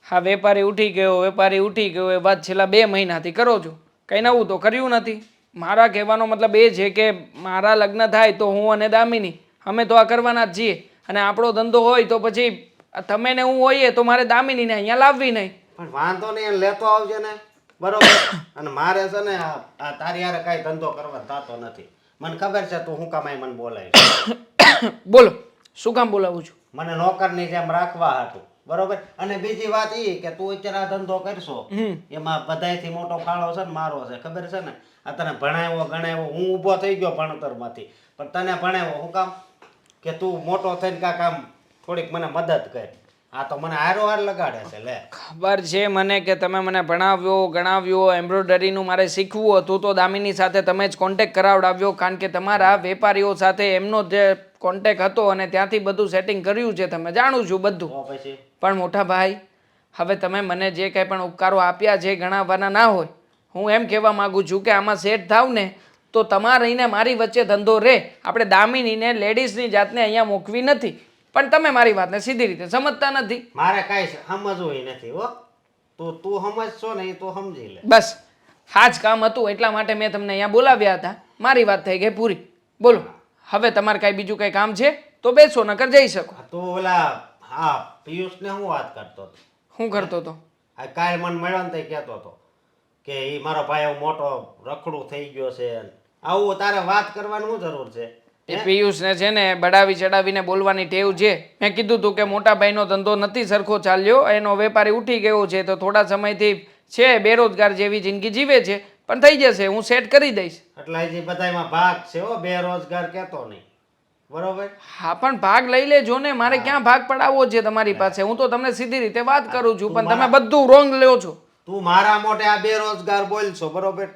હા, વેપારી ઉઠી ગયો એ વાત છેલ્લા 2 મહિનાથી કરો છો, કંઈ નવું તો કર્યું નથી. મારા કહેવાનો મતલબ એ છે કે મારા લગ્ન થાય તો હું અને દામિની અમે તો આ કરવાના જ છીએ, અને આપણો ધંધો હોય તો પછી તમે ને હું હોઈએ તો મારે દામિનીને અહીંયા લાવવી નહીં. પણ વાંધો નહીં, એને લેતો આવજે ને બરોબર. અને મારે છે ને આ તારી હારે કાંઈ ધંધો કરવા થતો નથી. મને ખબર છે તું શું કામ અહીં મને બોલાય. બોલો, શું કામ બોલાવું છું? મને નોકરની જેમ રાખવા હતું બરોબર. અને બીજી વાત એ કે તું અત્યારે આ ધંધો કરશો એમાં બધાયથી મોટો ફાળો છે ને મારો છે, ખબર છે ને. આ તને ભણાવ્યો ગણાવ્યો, હું ઊભો થઈ ગયો ભણતરમાંથી, પણ તને ભણાવ્યો શું કામ કે તું મોટો થઈને કાંક આમ થોડીક મને મદદ કર. આ તો મને હારો લગાડે છે. લે ખબર છે મને કે તમે મને ભણાવ્યો ગણાવ્યો, એમ્બ્રોઇડરીનું મારે શીખવું હતું તો દામિની સાથે તમે જ કોન્ટેક કરાવડાવ્યો, કારણ કે તમારા વેપારીઓ સાથે એમનો જે કોન્ટેક હતો અને ત્યાંથી બધું સેટિંગ કર્યું છે તમે, જાણું છું બધું. તો પછી પણ મોટા ભાઈ, હવે તમે મને જે કંઈ પણ ઉપકારો આપ્યા છે ગણાવવાના ના હોય. હું એમ કહેવા માગું છું કે આમાં સેટ થાવ ને તો તમારીને મારી વચ્ચે ધંધો રહે. આપણે દામિનીને લેડીઝની જાતને અહીંયા મૂકવી નથી, પણ તમે મારી વાતને સીધી રીતે સમજતા નથી. મારે કાંઈ સમજવું નથી હો. તું સમજશો ને એ તું સમજી લે. બસ આ જ કામ હતું એટલા માટે મેં તમને અહીંયા બોલાવ્યા હતા. મારી વાત થઈ ગઈ પૂરી. બોલો હવે તમારે કાંઈ બીજું કંઈ કામ છે તો બેસો નકર જઈ શકો. તું ઓલા હા પિયુષને હું વાત કરતો હતો. શું કરતો હતો? આ કાલ મને મળ્યો ને તે કહેતો હતો કે એ મારો ભાઈ આવો મોટો રખડું થઈ ગયો છે. આવું તારે વાત કરવાની શું જરૂર છે? એ પિયુષને છે ને બડાવી ચડાવીને બોલવાની ટેવ છે. મેં કીધું હતું કે મોટા ભાઈનો ધંધો નથી સરખો ચાલ્યો, એનો વેપારી ઉઠી ગયો છે તો થોડા સમયથી છે બેરોજગાર જેવી જિંદગી જીવે છે, પણ થઈ જશે, હું સેટ કરી દઈશ. એટલે હજી બધાયમાં ભાગ છે હો, બેરોજગાર કહેતો નહીં. બરોબર? હા પણ ભાગ લઈ લેજો ને, મારે ક્યાં ભાગ પડાવવો છે તમારી પાસે? હું તો તમને સીધી રીતે વાત કરું છું પણ તમે બધું રોંગ લ્યો છો. તું મારા મોઢે આ બેરોજગાર બોલશો બરોબર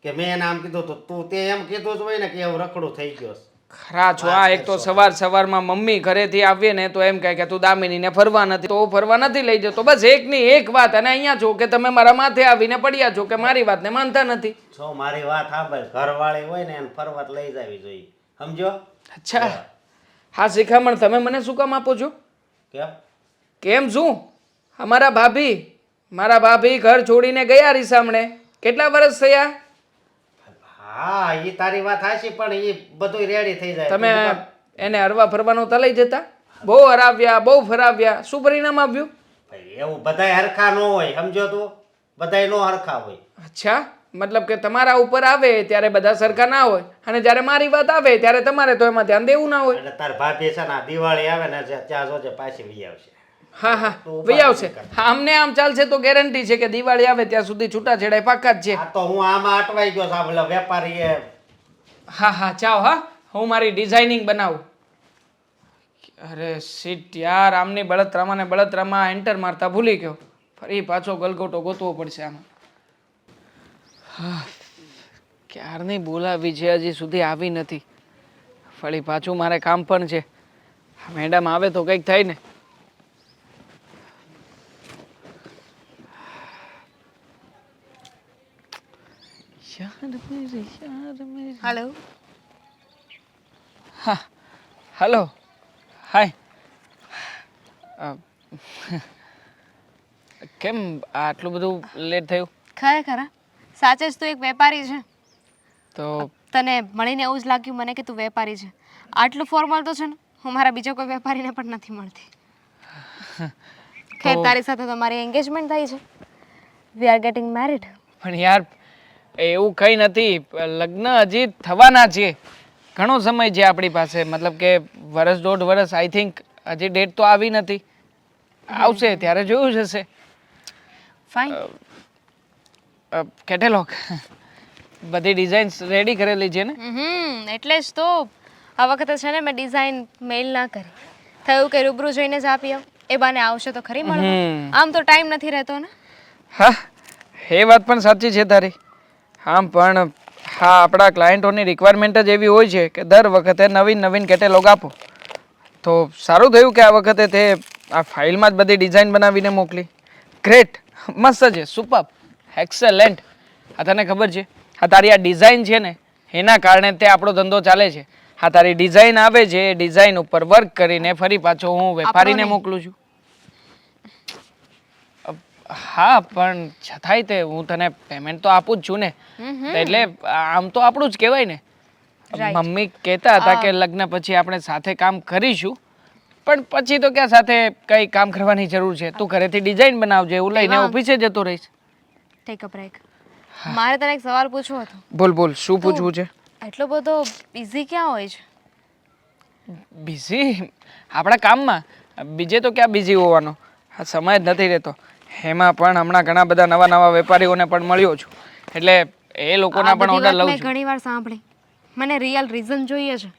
કે મેં એને આમ કીધું તો તું તે એમ કીધું જ હોય ને કે એવું રખડું થઈ ગયો છે. ખરા છો. હા એક તો સવારમાં મમ્મી ઘરેથી આવીએ ને તો એમ કહે કે તું દામિનીને ફરવા નથી, તો ફરવા નથી લઈ જતો. બસ એકની એક વાત. અને અહીંયા છો કે તમે મારા માથે આવીને પડ્યા છો કે મારી વાતને માનતા નથી. છો મારી વાત સાંભળ, ઘરવાળી હોય ને એને ફરવા લઈ જવી જોઈએ, સમજો? અચ્છા, હા શિખામણ તમે મને શું કામ આપો છો? કેમ શું? મારા ભાભી ઘર છોડીને ગયા રીસામણે. કેટલા વર્ષ થયા? હા એ તારી વાત હાચી પણ એ બધું રેડી થઈ જાય. તમે એને હરવા ફરવાનો તો લઈ જતા? બહુ હરાવ્યા, બહુ ફરાવ્યા, શું પરિણામ આવ્યું? ભાઈ એવું બધાય હરખા ન હોય, સમજો તું? બધાય નો હરખા હોય. અચ્છા, મતલબ કે તમારા ઉપર આવે ત્યારે બધા સરખા ના હોય અને જ્યારે મારી વાત આવે ત્યારે તમારે તો એમાં ધ્યાન દેવું ના હોય. એટલે તાર ભાભી છે ને દિવાળી આવે ને ત્યાં જોજે પાછી વી આવશે. હા વહી આવશે. હા અમને આમ ચાલશે તો ગેરંટી છે કે દિવાળી આવે ત્યાં સુધી છૂટાછેડા પાકા જ છે. આ તો હું આમાં અટવાઈ ગયો છું. પેલા વેપારી એ હા ચાઓ. હા હું મારી ડિઝાઇનિંગ બનાવું. અરે સીટ યાર, આમની બળતરામાં ને બળતરામાં એન્ટર મારતા ભૂલી ગયો. ફરી પાછો ગલગોટો ગોતવો પડશે આમાં. ક્યારની બોલાવી છે, હજી સુધી આવી નથી. ફરી પાછું મારે કામ પણ છે. મેડમ આવે તો કંઈક થાય ને. હેલો. હા હલો હાય. કેમ આટલું બધું લેટ થયું? ખરેખર સાચે જ તું એક વેપારી છે. તો તને મળીને એવું જ લાગ્યું મને કે તું વેપારી છે. આટલું ફોર્મલ તો છે ને હું મારા બીજા કોઈ વેપારીને પણ નથી મળતી. ખેર તારી સાથે તો મારી એન્ગેજમેન્ટ થઈ છે. We are getting married. પણ યાર એવું કંઈ નથી, લગ્ન હજી થવાના છે. ઘણો સમય છે આપણી પાસે, મતલબ કે વર્ષ દોઢ વર્ષ. આઈ થિંક હજી ડેટ તો આવી નથી. આવશે ત્યારે જોયું જશે. ફાઇન. કેટલોગ બધી ડિઝાઇન્સ રેડી કરેલી છે ને? એટલે જ તો આ વખતે છે ને મેં ડિઝાઇન મેઇલ ના કરી. થયું કે રૂબરૂ જોઈને જ આપી આવ, એ બાને આવશે તો ખરી મળવા. આમ તો ટાઈમ નથી રહેતો ને. હા એ વાત પણ સાચી છે તારી. આમ પણ હા આપણા ક્લાયન્ટોની રિક્વાયરમેન્ટ જ એવી હોય છે કે દર વખતે નવીન કેટેલોગ આપો. તો સારું થયું કે આ વખતે તે આ ફાઇલમાં જ બધી ડિઝાઇન બનાવીને મોકલી. ગ્રેટ, મસ્ત છે, સુપર, એક્સેલેન્ટ. આ તને ખબર છે આ તારી આ ડિઝાઇન છે ને એના કારણે તે આપણો ધંધો ચાલે છે. આ તારી ડિઝાઇન આવે છે એ ડિઝાઇન ઉપર વર્ક કરીને ફરી પાછો હું વેપારીને મોકલું છું. હા પણ છતાંય તે હું તને પેમેન્ટ તો આપું જ છું ને, એટલે આમ તો આપણું જ કહેવાય ને. મમ્મી કહેતા હતા કે લગ્ન પછી આપણે સાથે કામ કરીશું, પણ પછી તો ક્યાં સાથે કઈ કામ કરવાની જરૂર છે. તું ઘરેથી ડિઝાઇન બનાવજે, હું લઈને ઓફિસે જતો રહીશ. Take a break. મારે તને એક સવાલ પૂછવો હતો. બોલ શું પૂછવું છે? એટલો બધો બિઝી ક્યાં હોય છે? બિઝી આપણા કામમાં, બીજે તો ક્યાં બિઝી હોવાનો. આ સમય જ નથી રહેતો. એમાં પણ હમણાં ઘણા બધા નવા વેપારીઓને પણ મળ્યો છું, એટલે એ લોકોના પણ ઓર્ડર લઉં મેં છું. ઘણી વાર સાંભળી. મને રિયલ રીઝન જોઈએ છે,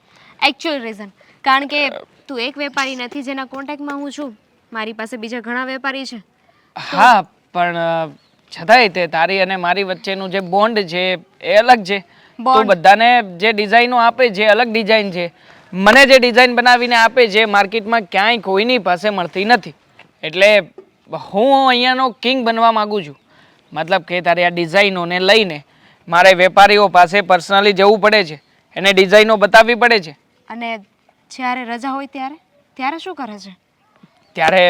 એકચ્યુઅલ રીઝન. કારણ કે તું એક વેપારી નથી જેના કોન્ટેક્ટમાં હું છું. મારી પાસે બીજા ઘણા વેપારી છે. હા પણ છતાંય તે તારી અને મારી વચ્ચેનું જે બોન્ડ છે એ અલગ છે. તું બધાને જે ડિઝાઇનો આપે છે અલગ ડિઝાઇન છે. મને જે ડિઝાઇન બનાવીને આપે છે માર્કેટમાં ક્યાંય કોઈની પાસે મળતી નથી. એટલે હું અહીંયાનો કિંગ બનવા માંગુ છું. મતલબ કે તારી આ ડિઝાઇનોને લઈને મારે વેપારીઓ પાસે પર્સનલી જવું પડે છે, એને ડિઝાઇનો બતાવવી પડે છે. અને જ્યારે રજા હોય ત્યારે શું કરે છે? ત્યારે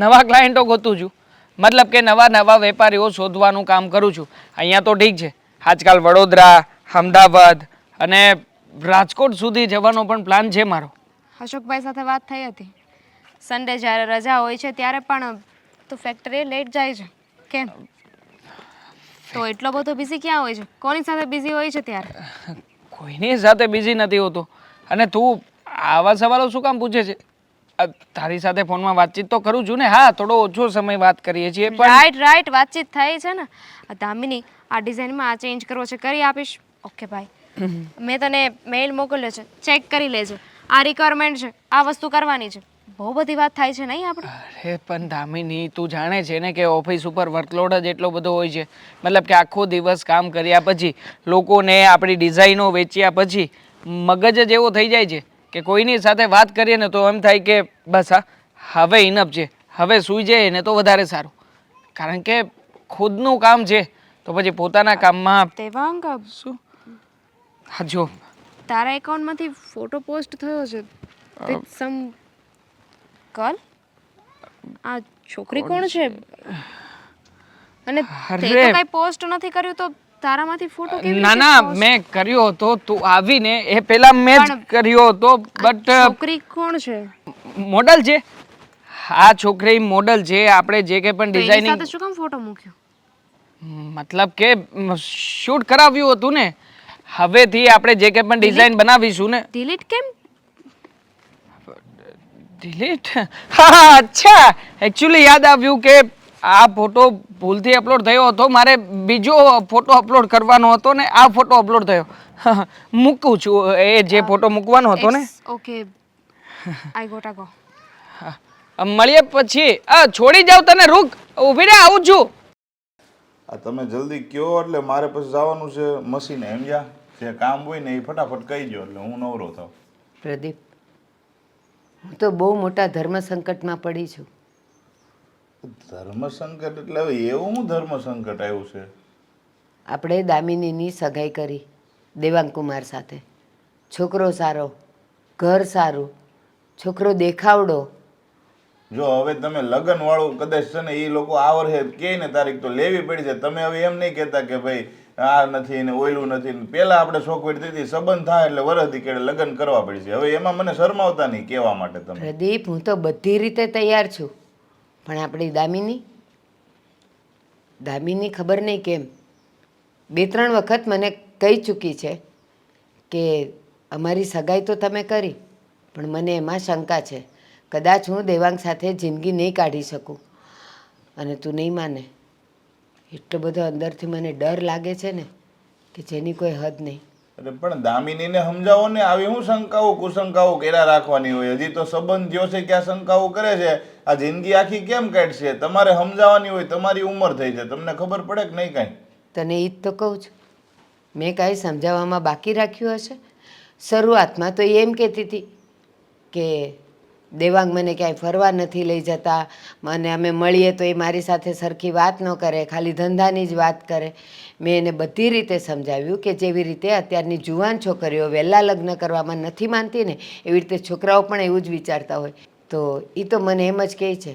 નવા ક્લાયન્ટો ગોતું છું. મતલબ કે નવા નવા વેપારીઓ શોધવાનું કામ કરું છું. અહીંયા તો ઠીક છે, આજકાલ વડોદરા, અમદાવાદ અને રાજકોટ સુધી જવાનો પણ પ્લાન છે મારો. અશોકભાઈ સાથે વાત થઈ હતી. સન્ડે જ્યારે રજા હોય છે ત્યારે પણ તું ફેક્ટરીએ લેટ જાય છે. કેમ? તો એટલો બધો બિઝી ક્યાં હોય છે? કોની સાથે બિઝી હોય છે ત્યારે? કોઈની સાથે બિઝી નથી હોતો. અને તું આવા સવાલો શું કામ પૂછે છે? તારી સાથે ફોનમાં વાતચીત તો કરું છું ને. હા, થોડો ઓછો સમય વાત કરીએ છીએ પણ રાઈટ વાતચીત થાય છે ને. દામિની, આ ડિઝાઇનમાં આ ચેન્જ કરવો છે, કરી આપીશ. ઓકે ભાઈ, મેં તને મેઇલ મોકલ્યો છે, ચેક કરી લેજે. આ રિક્વાયરમેન્ટ છે, આ વસ્તુ કરવાની છે. બહુ બધી વાત થાય છે નહીં આપણે? અરે પણ દામિની, તું જાણે છે ને કે ઓફિસ ઉપર વર્કલોડ જ એટલો બધો હોય છે. મતલબ કે આખો દિવસ કામ કર્યા પછી, લોકોને આપણી ડિઝાઇનો વેચ્યા પછી મગજ જ એવો થઈ જાય છે કે કોઈની સાથે વાત કરીએ ને તો એમ થાય કે બસ હા, હવે ઇનફ છે, હવે સૂઈ જાય ને તો વધારે સારું. કારણ કે ખુદનું કામ છે તો પછી પોતાના કામમાં દેવાંગ, શું? હા, જો તારા એકાઉન્ટમાંથી ફોટો પોસ્ટ થયો છે વિથ સમ ગર્લ. આ છોકરી કોણ છે? અને તે તો અરે! કઈ પોસ્ટ નથી કર્યું તો તારામાંથી ફોટો કેવી ના રીતે ના, post? મેં કર્યો હતો. તું આવીને એ પેલા મેં જ પણ કર્યો હતો. બટ છોકરી કોણ છે? મોડલ છે. આ છોકરી મોડલ છે. આપણે જે કે પણ તો એની ડિઝાઇનિંગ, સાથે શું કામ ફોટો મૂક્યો? મતલબ કે શૂટ કરાવ્યું હતું ને. હવેથી આપણે જે કે પણ ડિઝાઇન બનાવીશું ને. ડિલીટ કેમ? ડિલીટ? હા, અચ્છા, એકચ્યુઅલી યાદ આવ્યું કે આ ફોટો ભૂલથી અપલોડ થયો હતો. મારે બીજો ફોટો અપલોડ કરવાનો હતો ને આ ફોટો અપલોડ થયો. મૂકું છું. એ જે ફોટો મૂકવાનો હતો ને. ઓકે, આઈ ગોટા ગો. મળીએ પછી. છોડી જાવ તને. રૂક, ઊભી રહે, આવું છું. આ તમે જલ્દી કયો એટલે મારે પછી જવાનું છે મશીને. સમજ્યા? જે કામ હોય ને એ ફટાફટ કહી દો એટલે હું નવરો થાઉં. પ્રદીપ, હું તો બહુ મોટા ધર્મ સંકટમાં પડી છું. ધર્મ સંકટ એટલે હવે એવું હું ધર્મ સંકટ આવ્યું છે? આપણે દામિનીની સગાઈ કરી દેવાંગકુમાર સાથે. છોકરો સારો, ઘર સારું, છોકરો દેખાવડો. જો હવે તમે લગ્ન વાળું કદાચ છે ને એ લોકો આ વર્ષે કહે ને તારીખ તો લેવી પડી છે. તમે હવે એમ નહીં કહેતા કે ભાઈ આ નથી ને ઓયલું નથી. પહેલા આપણે શોખવટ દીધી, સંબંધ થાય એટલે વરસથી કેળે લગ્ન કરવા પડી છે. હવે એમાં મને શરમાવતા નહીં કહેવા માટે તમે. પ્રદીપ, હું તો બધી રીતે તૈયાર છું, પણ આપણી દામિની ખબર નહીં કેમ 2-3 વખત મને કહી ચૂકી છે કે અમારી સગાઈ તો તમે કરી, પણ મને એમાં શંકા છે. કદાચ હું દેવાંગ સાથે જિંદગી નહીં કાઢી શકું. અને તું નહીં માને, એટલો બધો અંદરથી મને ડર લાગે છે ને કે જેની કોઈ હદ નહીં. અરે પણ દામિનીને સમજાવો ને. આવી હું શંકાઓ કુશંકાઓ કર્યા રાખવાની હોય? હજી તો સંબંધ થયો છે ક્યાં શંકાઓ કરે છે? આ જિંદગી આખી કેમ કાઢશે? તમારે સમજાવવાની હોય. તમારી ઉંમર થઈ છે, તમને ખબર પડે કે નહીં કાંઈ? તને એ જ તો કહું છું. મેં કાંઈ સમજાવવામાં બાકી રાખ્યું હશે? શરૂઆતમાં તો એમ કહેતી હતી કે દેવાંગ મને ક્યાંય ફરવા નથી લઈ જતા, મને અમે મળીએ તો એ મારી સાથે સરખી વાત ન કરે, ખાલી ધંધાની જ વાત કરે. મેં એને બધી રીતે સમજાવ્યું કે જેવી રીતે અત્યારની જુવાન છોકરીઓ વહેલા લગ્ન કરવામાં નથી માનતી ને, એવી રીતે છોકરાઓ પણ એવું જ વિચારતા હોય. તો એ તો મને એમ જ કહે છે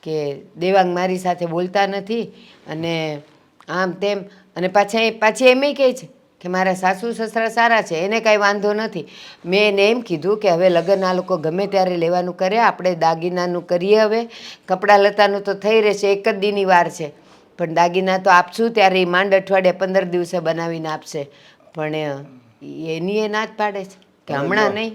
કે દેવાંગ મારી સાથે બોલતા નથી અને આમ તેમ. અને પાછી એમ કહે છે કે મારા સાસુ સસરા સારા છે, એને કાંઈ વાંધો નથી. મેં એને એમ કીધું કે હવે લગ્ન આ લોકો ગમે ત્યારે લેવાનું કરે, આપણે દાગીનાનું કરીએ. હવે કપડાં લતાનું તો થઈ રહેશે, એક જ દીની વાર છે, પણ દાગીના તો આપશું ત્યારે એ માંડ અઠવાડિયે 15 દિવસે બનાવીને આપશે. પણ એની એ ના જ પાડે છે કે હમણાં નહીં.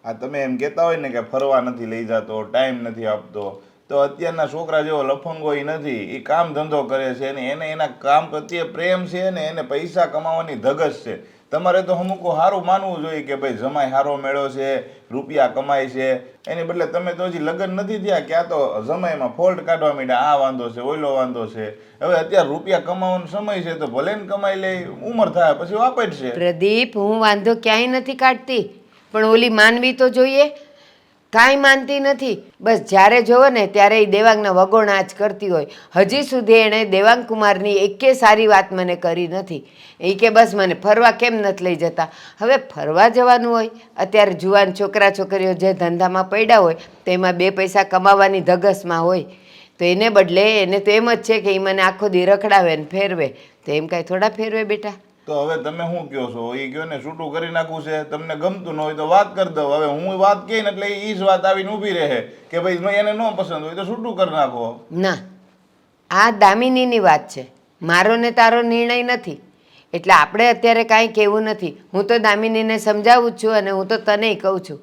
આ તમે એમ કહેતા હોય ને કે ફરવા નથી લઈ જતો, ટાઈમ નથી આપતો, તો અત્યારના છોકરા જેવો લફંગો ય નથી. એ કામ ધંધો કરે છે ને એને એના કામ પ્રત્યે પ્રેમ છે ને એને પૈસા કમાવાની ધગશ છે. તમારે તો અમુકો સારું માનવું જોઈએ કે ભાઈ જમાઈ સારો મેળો છે, રૂપિયા કમાય છે. એની બદલે તમે તો હજી લગ્ન નથી થયા ક્યાં તો જમાઈમાં ફોલ્ટ કાઢવા માંડ્યા. આ વાંધો છે, ઓયલો વાંધો છે. હવે અત્યારે રૂપિયા કમાવાનો સમય છે તો ભલે ને કમાઈ લે, ઉંમર થાય પછી વાપરશે. પ્રદીપ, હું વાંધો ક્યાંય નથી કાઢતી, પણ ઓલી માનવી તો જોઈએ. કાંઈ માનતી નથી. બસ જ્યારે જોવો ને ત્યારે એ દેવાંગના વગોણા જ કરતી હોય. હજી સુધી એણે દેવાંગ કુમારની એકે સારી વાત મને કરી નથી. એ કે બસ મને ફરવા કેમ નથી લઈ જતા. હવે ફરવા જવાનું હોય, અત્યારે જુવાન છોકરા છોકરીઓ જે ધંધામાં પડ્યા હોય તેમાં 2 પૈસા કમાવાની ધગશમાં હોય. તો એને બદલે એને તો એમ જ છે કે એ મને આખો દી રખડાવે ને ફેરવે, તો એમ કાંઈ થોડા ફેરવે બેટા. તો હવે તમે શું કહો છો? એ કહો ને છૂટું કરી નાખવું છે, તમને ગમતું ન હોય તો વાત કરી દો. હવે હું વાત કહી ને એટલે એ જ વાત આવીને ઊભી રહે કે ભાઈ એને ન પસંદ હોય તો છૂટું કરી નાખો. ના, આ દામિનીની વાત છે, મારો ને તારો નિર્ણય નથી. એટલે આપણે અત્યારે કાંઈ કહેવું નથી. હું તો દામિનીને સમજાવું જ છું અને હું તો તનેય કહું છું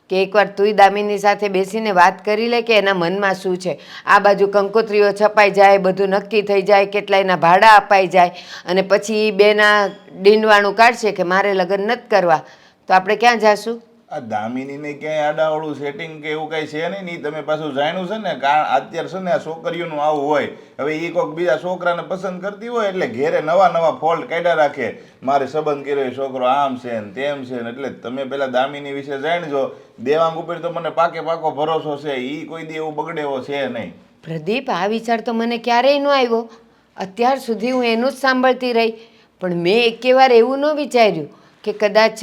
કે એકવાર તુંય દામિની સાથે બેસીને વાત કરી લે કે એના મનમાં શું છે. આ બાજુ કંકોત્રીઓ છપાઈ જાય, બધું નક્કી થઈ જાય, કેટલાયના ભાડા અપાઈ જાય અને પછી બેના ડીંડવાણું કાઢશે કે મારે લગ્ન નથી કરવા, તો આપણે ક્યાં જાશું? આ દામિનીને ક્યાંય આડાવડું સેટિંગ કે એવું કાંઈ છે નહીં. નહીં તમે પાછું જાણ્યું છે ને કારણ અત્યારે છે ને આ છોકરીઓનું આવું હોય. હવે એ કોઈક બીજા છોકરાને પસંદ કરતી હોય એટલે ઘેરે નવા નવા ફોલ્ટ કાઢ્યા રાખે. મારે સંબંધ કર્યો એ છોકરો આમ છે ને તેમ છે ને. એટલે તમે પેલા દામિની વિશે જાણજો. દેવાંગ ઉપર તો મને પાકે પાકો ભરોસો છે, એ કોઈ દી એવું બગડે એવો છે નહીં. પ્રદીપ, આ વિચાર તો મને ક્યારેય ન આવ્યો. અત્યાર સુધી હું એનું જ સાંભળતી રહી, પણ મેં એકે વાર એવું ન વિચાર્યું કે કદાચ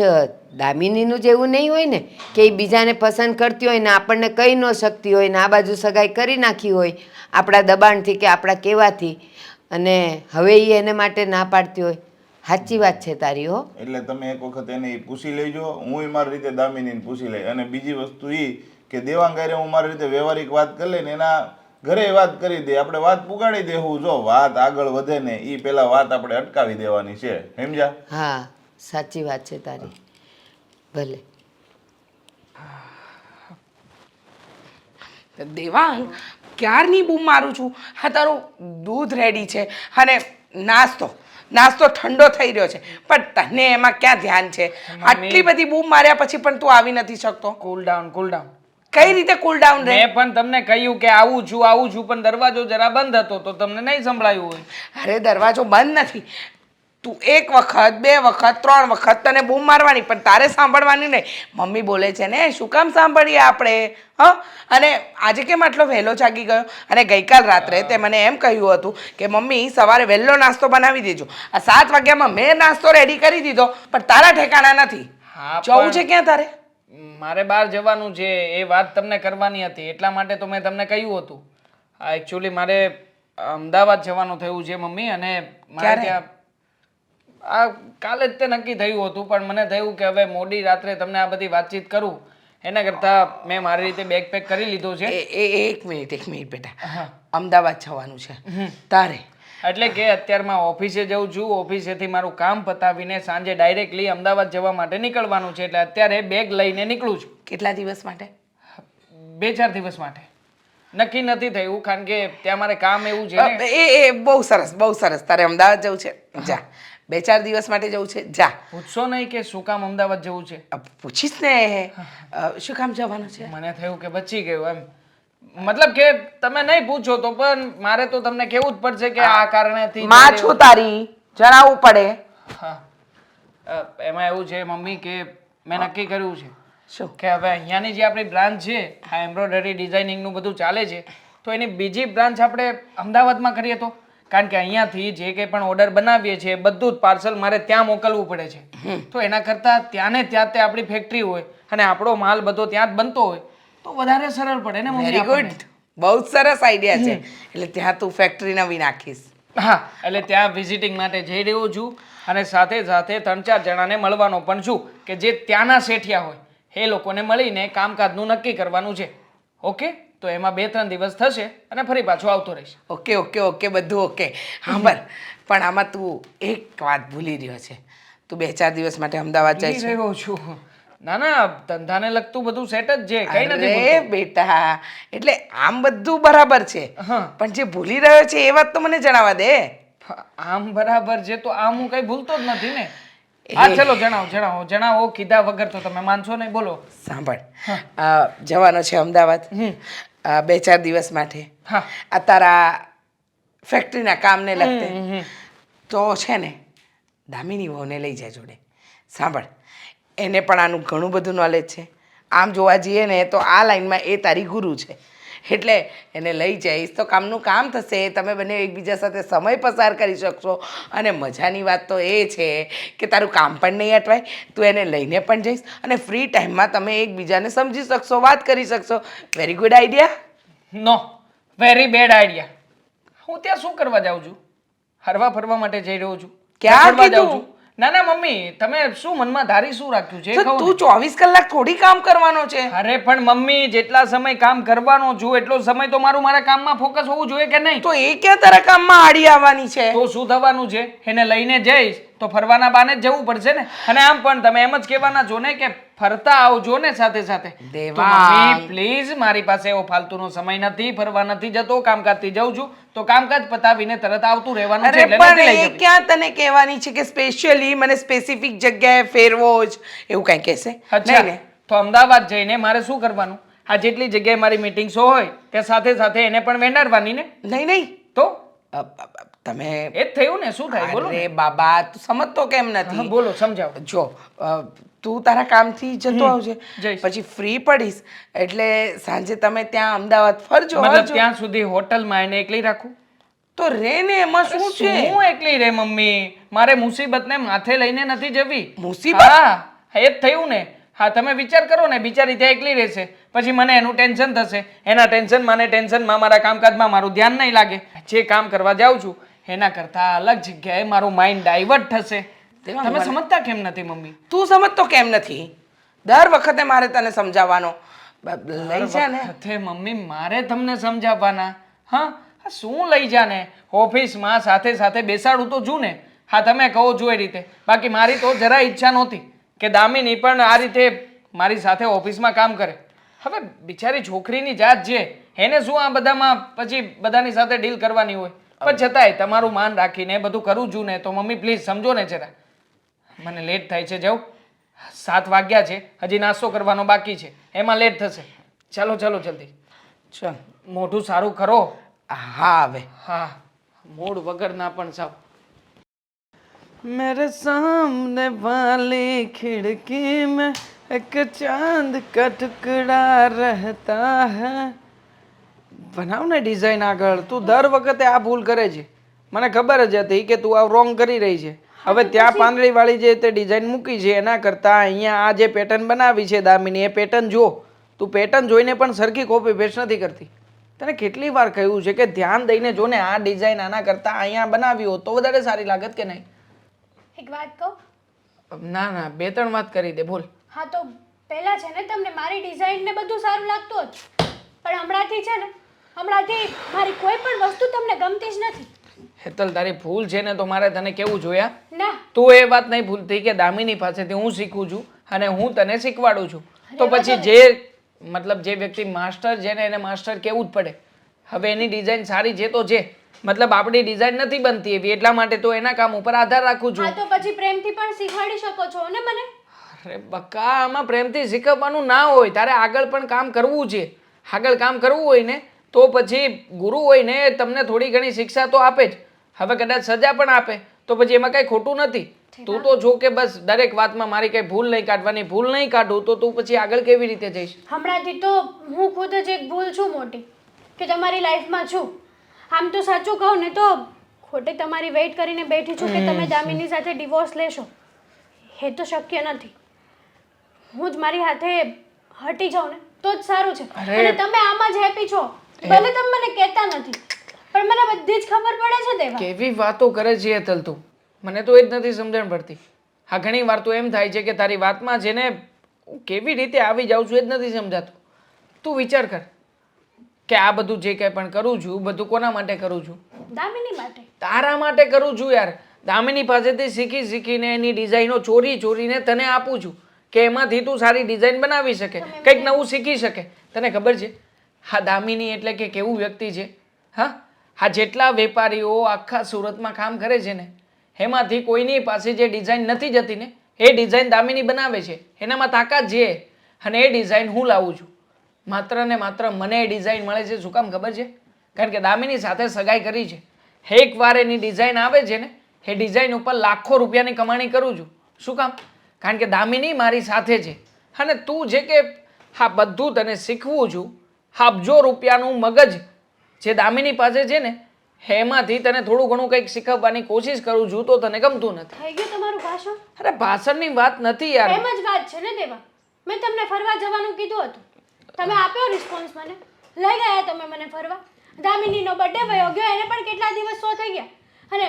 દામિનીનું જ એવું નહીં હોય ને કે એ બીજાને પસંદ કરતી હોય ને આપણને કહી ન શકતી હોય ને આ બાજુ સગાઈ કરી નાખી હોય આપણા દબાણથી કે આપણા કહેવાથી, અને હવે એ એને માટે ના પાડતી હોય. સાચી વાત છે તારી હો. એટલે તમે એક વખત એને પૂછી લેજો. હું મારી રીતે દામિનીને પૂછી લઈ. અને બીજી વસ્તુ એ કે દેવાંગ હારે હું મારી રીતે વ્યવહારિક વાત કરી લઈને એના ઘરે વાત કરી દે, આપણે વાત પુગાડી દેવું. જો વાત આગળ વધે ને એ પેલા વાત આપણે અટકાવી દેવાની છે, સમજ્યા? હા, સાચી વાત છે તારી. ભલે દેવાંગ, ક્યારની બૂમ મારું છું. હા, તારું દૂધ રેડી છે અને નાસ્તો ઠંડો થઈ રહ્યો છે, પણ તને એમાં ક્યાં ધ્યાન છે? આટલી બધી બૂમ માર્યા પછી પણ તું આવી નથી શકતો. કુલ ડાઉન, કુલ ડાઉન. કઈ રીતે કુલ ડાઉન રહે? મેં પણ તમને કહ્યું કે આવું છું, પણ દરવાજો જરા બંધ હતો તો તમને નહીં સંભળાયું હોય. અરે દરવાજો બંધ નથી. તું એક વખત, બે વખત, 3 વખત તને બૂમ મારવાની, પણ તારે સાંભળવાની નહીં. મમ્મી બોલે છે ને, શું કામ સાંભળીએ આપણે? હા, અને આજે કેમ આટલો વહેલો જાગી ગયો? અને ગઈકાલ રાત્રે તે મને એમ કહ્યું હતું કે મમ્મી સવારે વહેલો નાસ્તો બનાવી દેજો. આ 7 વાગ્યામાં મેં નાસ્તો રેડી કરી દીધો, પણ તારા ઠેકાણા નથી. હા, જવું છે ક્યાં તારે? મારે બહાર જવાનું છે, એ વાત તમને કરવાની હતી, એટલા માટે તો મેં તમને કહ્યું હતું. એકચ્યુઅલી મારે અમદાવાદ જવાનું થયું છે મમ્મી, અને મારે ત્યાં કાલે જ તે નક્કી થયું હતું, પણ મને થયું કે હવે મોડી રાત્રે તમને આ બધી વાતચીત કરું એના કરતાં મેં મારી રીતે બેગ પેક કરી લીધો છે. એક મિનિટ બેટા, અમદાવાદ જવાનું છે તારે? એટલે કે અત્યારમાં ઓફિસે જઉં છું, ઓફિસેથી મારું કામ પતાવીને સાંજે ડાયરેક્ટલી અમદાવાદ જવા માટે નીકળવાનું છે, એટલે અત્યારે બેગ લઈને નીકળું છું. કેટલા દિવસ માટે? 2-4 દિવસ માટે. નક્કી નથી થયું કારણ કે ત્યાં મારે કામ એવું છે ને. એ બહુ સરસ. તારે અમદાવાદ જવું છે, જા. 2-4 દિવસ માટે જવું છે, જા. પૂછશો નહીં કે શું કામ અમદાવાદ જવું છે? પૂછીશ ને, શું કામ જવાનું છે? મને થયું કે બચી ગયું એમ. મતલબ કે તમે નહીં પૂછો તો પણ મારે તો તમને કહેવું જ પડશે કે આ કારણેથી માં છું તારી, જણાવવું પડે. હા, એમાં એવું છે મમ્મી કે મેં નક્કી કર્યું છે શું? કે હવે અહીંયાની જે આપણી બ્રાન્ચ છે, આ એમ્બ્રોઇડરી ડિઝાઇનિંગનું બધું ચાલે છે, તો એની બીજી બ્રાન્ચ આપણે અમદાવાદમાં કરીએ તો. કારણ કે અહીંયાથી જે કંઈ પણ ઓર્ડર બનાવીએ છીએ બધું જ પાર્સલ મારે ત્યાં મોકલવું પડે છે. તો એના કરતાં ત્યાં ને ત્યાં તે આપણી ફેક્ટરી હોય અને આપણો માલ બધો ત્યાં જ બનતો હોય તો વધારે સરળ પડે ને મમ્મી. વેરી ગુડ, બહુ જ સરસ આઈડિયા છે. એટલે ત્યાં તું ફેક્ટરી નવી નાખીશ? હા, એટલે ત્યાં વિઝિટિંગ માટે જઈ રહ્યો છું અને સાથે સાથે 3-4 જણાને મળવાનો પણ છું કે જે ત્યાંના શેઠિયા હોય એ લોકોને મળીને કામકાજનું નક્કી કરવાનું છે. ઓકે, તો એમાં 2-3 દિવસ થશે અને ફરી પાછો આવતો રહીશ. ઓકે, બધું ઓકે. હા, પણ આમાં તું એક વાત ભૂલી રહ્યો છે. તું 2-4 દિવસ માટે અમદાવાદ જાય છે? રહ્યો છું. ના, ધંધાને લગતું બધું સેટ જ છે, કઈ નથી. અરે બેટા, એટલે આમ બધું બરાબર છે, પણ જે ભૂલી રહ્યો છે એ વાત તો મને જણાવવા દે. આમ બરાબર છે તો આમ હું કઈ ભૂલતો જ નથી ને. હા, ચલો જણાવો. કીધા વગર તો તમે માનશો નહીં. બોલો. સાંભળ, જવાનો છે અમદાવાદ 2-4 દિવસ માટે. આ તારા ફેક્ટરીના કામને લગતે તો છે ને દામિની વહુને લઈ જાય જોડે. સાંભળ, એને પણ આનું ઘણું બધું નોલેજ છે. આમ જોવા જઈએ ને તો આ લાઈનમાં એ તારી ગુરુ છે, એટલે એને લઈ જઈશ તો કામનું કામ થશે. તમે બંને એકબીજા સાથે સમય પસાર કરી શકશો. અને મજાની વાત તો એ છે કે તારું કામ પણ નહીં અટવાય, તું એને લઈને પણ જઈશ અને ફ્રી ટાઈમમાં તમે એકબીજાને સમજી શકશો, વાત કરી શકશો. Very good idea. No, very bad idea. હું ત્યાં શું કરવા જાઉં છું? હરવા ફરવા માટે જઈ રહ્યો છું. ક્યાં ફરવા જાઉં કીધું? છું. ના ના મમ્મી, તમે શું મનમાં ધારી શું રાખ્યું છે? એ તો કહો તું ને. 24 કલાક થોડી કામ કરવાનો છે. અરે પણ મમ્મી, જેટલા સમય કામ કરવાનો છું એટલો સમય તો મારું મારા કામમાં ફોકસ હોવું જોઈએ કે નહીં? તો એ ક્યાં તારા કામમાં આડી આવવાની છે? તો શું થવાનું છે? એને લઈને જઈશ તો ફરવાના બાને જ જવું પડશે ને. અને આમ પણ તમે એમ જ કહેવાના છો ને કે ફરતા આવજો ને સાથે સાથે. તો દેવાંગ. મમ્મી પ્લીઝ, મારી પાસે એવો ફાલતુનો સમય નથી, ફરવા નથી જતો, કામકાજથી જાઉં છું તો કામકાજ પતાવીને તરત આવતું રહેવાનું છે. અરે એટલે પણ નથી લઈ એ જવી. ક્યાં તને કહેવાની છે કે સ્પેશિયલી મને સ્પેસિફિક જગ્યાએ ફેરવો જ એવું કઈ કહેશે અચ્છા, નહીં ને? તો અમદાવાદ જઈને મારે શું કરવાનું? આ જેટલી જગ્યાએ મારી મીટિંગ્સો હોય તે સાથે સાથે એને પણ વેંડારવાની ને. નહીં નહીં તો તમે એ જ થયું ને. શું થાય બોલો ને. અરે બાબા તું સમજતો કેમ હા, નથી? બોલો, સમજાવો. જો તું તારા કામથી જતો આવજે, જઈશ. પછી ફ્રી પડીશ એટલે સાંજે તમે ત્યાં અમદાવાદ ફરજો મતલબ હરજો. ત્યાં સુધી હોટલમાં એને એકલી રાખું? તો રે ને એમાં શું છે? શું એકલી રે મમ્મી? મારે મુસીબતને માથે લઈને નથી જવી. મુસીબત? હા, એ જ થયું ને. હા, તમે વિચાર કરો ને, બિચારી ત્યાં એકલી રહેશે, પછી મને એનું ટેન્શન થશે, એના ટેન્શનમાં ને ટેન્શનમાં મારા કામકાજમાં મારું ધ્યાન નહીં લાગે. જે કામ કરવા જાઉં છું એના કરતાં અલગ જગ્યાએ મારું માઇન્ડ ડાયવર્ટ થશે. તમે સમજતા કેમ નથી મમ્મી? તું સમજતો કેમ નથી? દર વખતે મારે તને સમજાવવાનો. લઈ જા ને. વખતે મમ્મી મારે તમને સમજાવવાના? હા, આ શું લઈ જા ને? ઓફિસમાં સાથે સાથે બેસાડું તો છું ને. હા, તમે કહો છો એ રીતે. બાકી મારી તો જરા ઈચ્છા નહોતી કે દામિની પણ આ રીતે મારી સાથે ઓફિસમાં કામ કરે. હવે બિચારી છોકરીની જાત છે, એને શું આ બધામાં પછી બધાની સાથે ડીલ કરવાની હોય. પણ છતાંય તમારું માન રાખીને બધું કરું છું ને, તો મમ્મી પ્લીઝ સમજો ને જરા. મને લેટ થાય છે, જાઉં. 7 વાગ્યા છે, હજી નાસ્તો કરવાનો બાકી છે, એમાં લેટ થશે. ચાલો ચાલો જલ્દી. ચાલ. મોઢું સારું કરો. હા હવે હા, મૂડ વગરના પણ સાવ. मेरे सामने वाली खिड़की में एक चांद का टुकड़ा रहता है. બનાવ ને ડિઝાઇન આગળ. તું દર વખતે આ ભૂલ કરે છે. મને ખબર જ હતી કે તું આ રોંગ કરી રહી છે. હવે ત્યાં પાંદડી વાળી જે તે ડિઝાઇન મૂકી છે એના કરતાં અહીંયા આ જે પેટર્ન બનાવી છે દામિની, એ પેટર્ન જો. તું પેટર્ન જોઈને પણ સરખી કોપી પેસ્ટ નથી કરતી. તને કેટલી વાર કહ્યું છે કે ધ્યાન દઈને જો ને, આ ડિઝાઇન આના કરતાં અહીંયા બનાવી હોત તો વધારે સારી લાગત કે નહીં? એક વાત કહું? ના ના, 2-3 વાત કરી દે, બોલ. હા તો પહેલા છે ને તમને મારી ડિઝાઇન ને બધું સારું લાગતું હતું, પણ હમણાંથી છે ને, હમણાંથી મારી કોઈ પણ વસ્તુ તમને ગમતી જ નથી. હેતલ, તારી ભૂલ છે ને તો મારે તને કેવું જોયા? ના, તું એ વાત નહીં ભૂલતી કે દામિની પાસેથી હું શીખું છું અને હું તને શીખવાડું છું. તો પછી જે મતલબ જે વ્યક્તિ માસ્ટર છે ને એને માસ્ટર કેવું જ પડે. હવે એની ડિઝાઇન સારી છે તો છે, મતલબ આપણી ડિઝાઇન નથી બનતી એવી, એટલા માટે તો એના કામ ઉપર આધાર રાખું છું. હા તો પછી પ્રેમથી પણ શીખવાડી શકો છો ને મને. અરે બકા, આમાં પ્રેમથી શીખવવાનું ના હોય. તારે આગળ પણ કામ કરવું છે. આગળ કામ કરવું હોય ને તો પછી ગુરુ હોય ને એ તમને થોડી ઘણી શિક્ષા તો આપે જ. હવે કદાચ સજા પણ આપે તો પછી એમાં કાંઈ ખોટું નથી. તું તો જો કે બસ દરેક વાતમાં મારી કઈ ભૂલ નહીં કાઢવાની, ભૂલ નહીં કાઢું તો તું પછી આગળ કેવી રીતે જઈશ? હમણાંથી તો હું ખુદ જ એક ભૂલ છું મોટી, કે તમારી લાઈફમાં છું. આમ તો સાચું કહું ને તો ખોટે તમારી વેઇટ કરીને બેઠી છું કે તમે દામિની સાથે ડિવોર્સ લેશો. એ તો શક્ય નથી. હું જ મારી હાથે હટી જાઉં ને તો જ સારું છે. અને તમે આમાં જ હેપી છો, ભલે તમે મને કહેતા નથી, પણ મને બધી જ ખબર પડે છે દેવા. કેવી વાતો કરે છે હેતલ તું? મને તો એ જ નથી સમજણ પડતી. હા, ઘણી વાર તો એમ થાય છે કે તારી વાતમાં છે ને હું કેવી રીતે આવી જાઉં છું એ જ નથી સમજાતું. તું વિચાર કર કે આ બધું જે કંઈ પણ કરું છું બધું કોના માટે કરું છું? દામિની માટે. તારા માટે કરું છું યાર. દામિની પાસેથી શીખી શીખીને એની ડિઝાઇનો ચોરીને તને આપું છું કે એમાંથી તું સારી ડિઝાઇન બનાવી શકે, કંઈક નવું શીખી શકે. તને ખબર છે હા દામિની એટલે કે કેવું વ્યક્તિ છે? હા, આ જેટલા વેપારીઓ આખા સુરતમાં કામ કરે છે ને એમાંથી કોઈની પાસે જે ડિઝાઇન નથી જતી ને એ ડિઝાઇન દામિની બનાવે છે. એનામાં તાકાત છે અને એ ડિઝાઇન હું લાવું છું. માત્ર ને માત્ર મને એ ડિઝાઇન મળે છે. શું કામ ખબર છે? કારણ કે દામિની સાથે સગાઈ કરી છે. એકવાર એની ડિઝાઇન આવે છે ને એ ડિઝાઇન ઉપર લાખો રૂપિયાની કમાણી કરું છું. શું કામ? કારણ કે દામિની મારી સાથે છે. અને તું જે કે હા બધું તને શીખવું છું, અબજો રૂપિયાનું મગજ જે દામિની પાસે છે ને એમાંથી તને થોડું ઘણું કંઈક શીખવવાની કોશિશ કરું છું તો તને ગમતું નથી. થઈ ગયું તમારું ભાષણ? અરે ભાષણની વાત નથી યાર. એમ જ વાત છે ને દેવા. મેં તમને ફરવા જવાનું કીધું હતું, તમે આપ્યો રિસ્પોન્સ મને, લઈ ગયા તમે મને ફરવા. દામિનીનો બર્થડે વયો ગયો, એને પણ કેટલા દિવસો થઈ ગયા, અને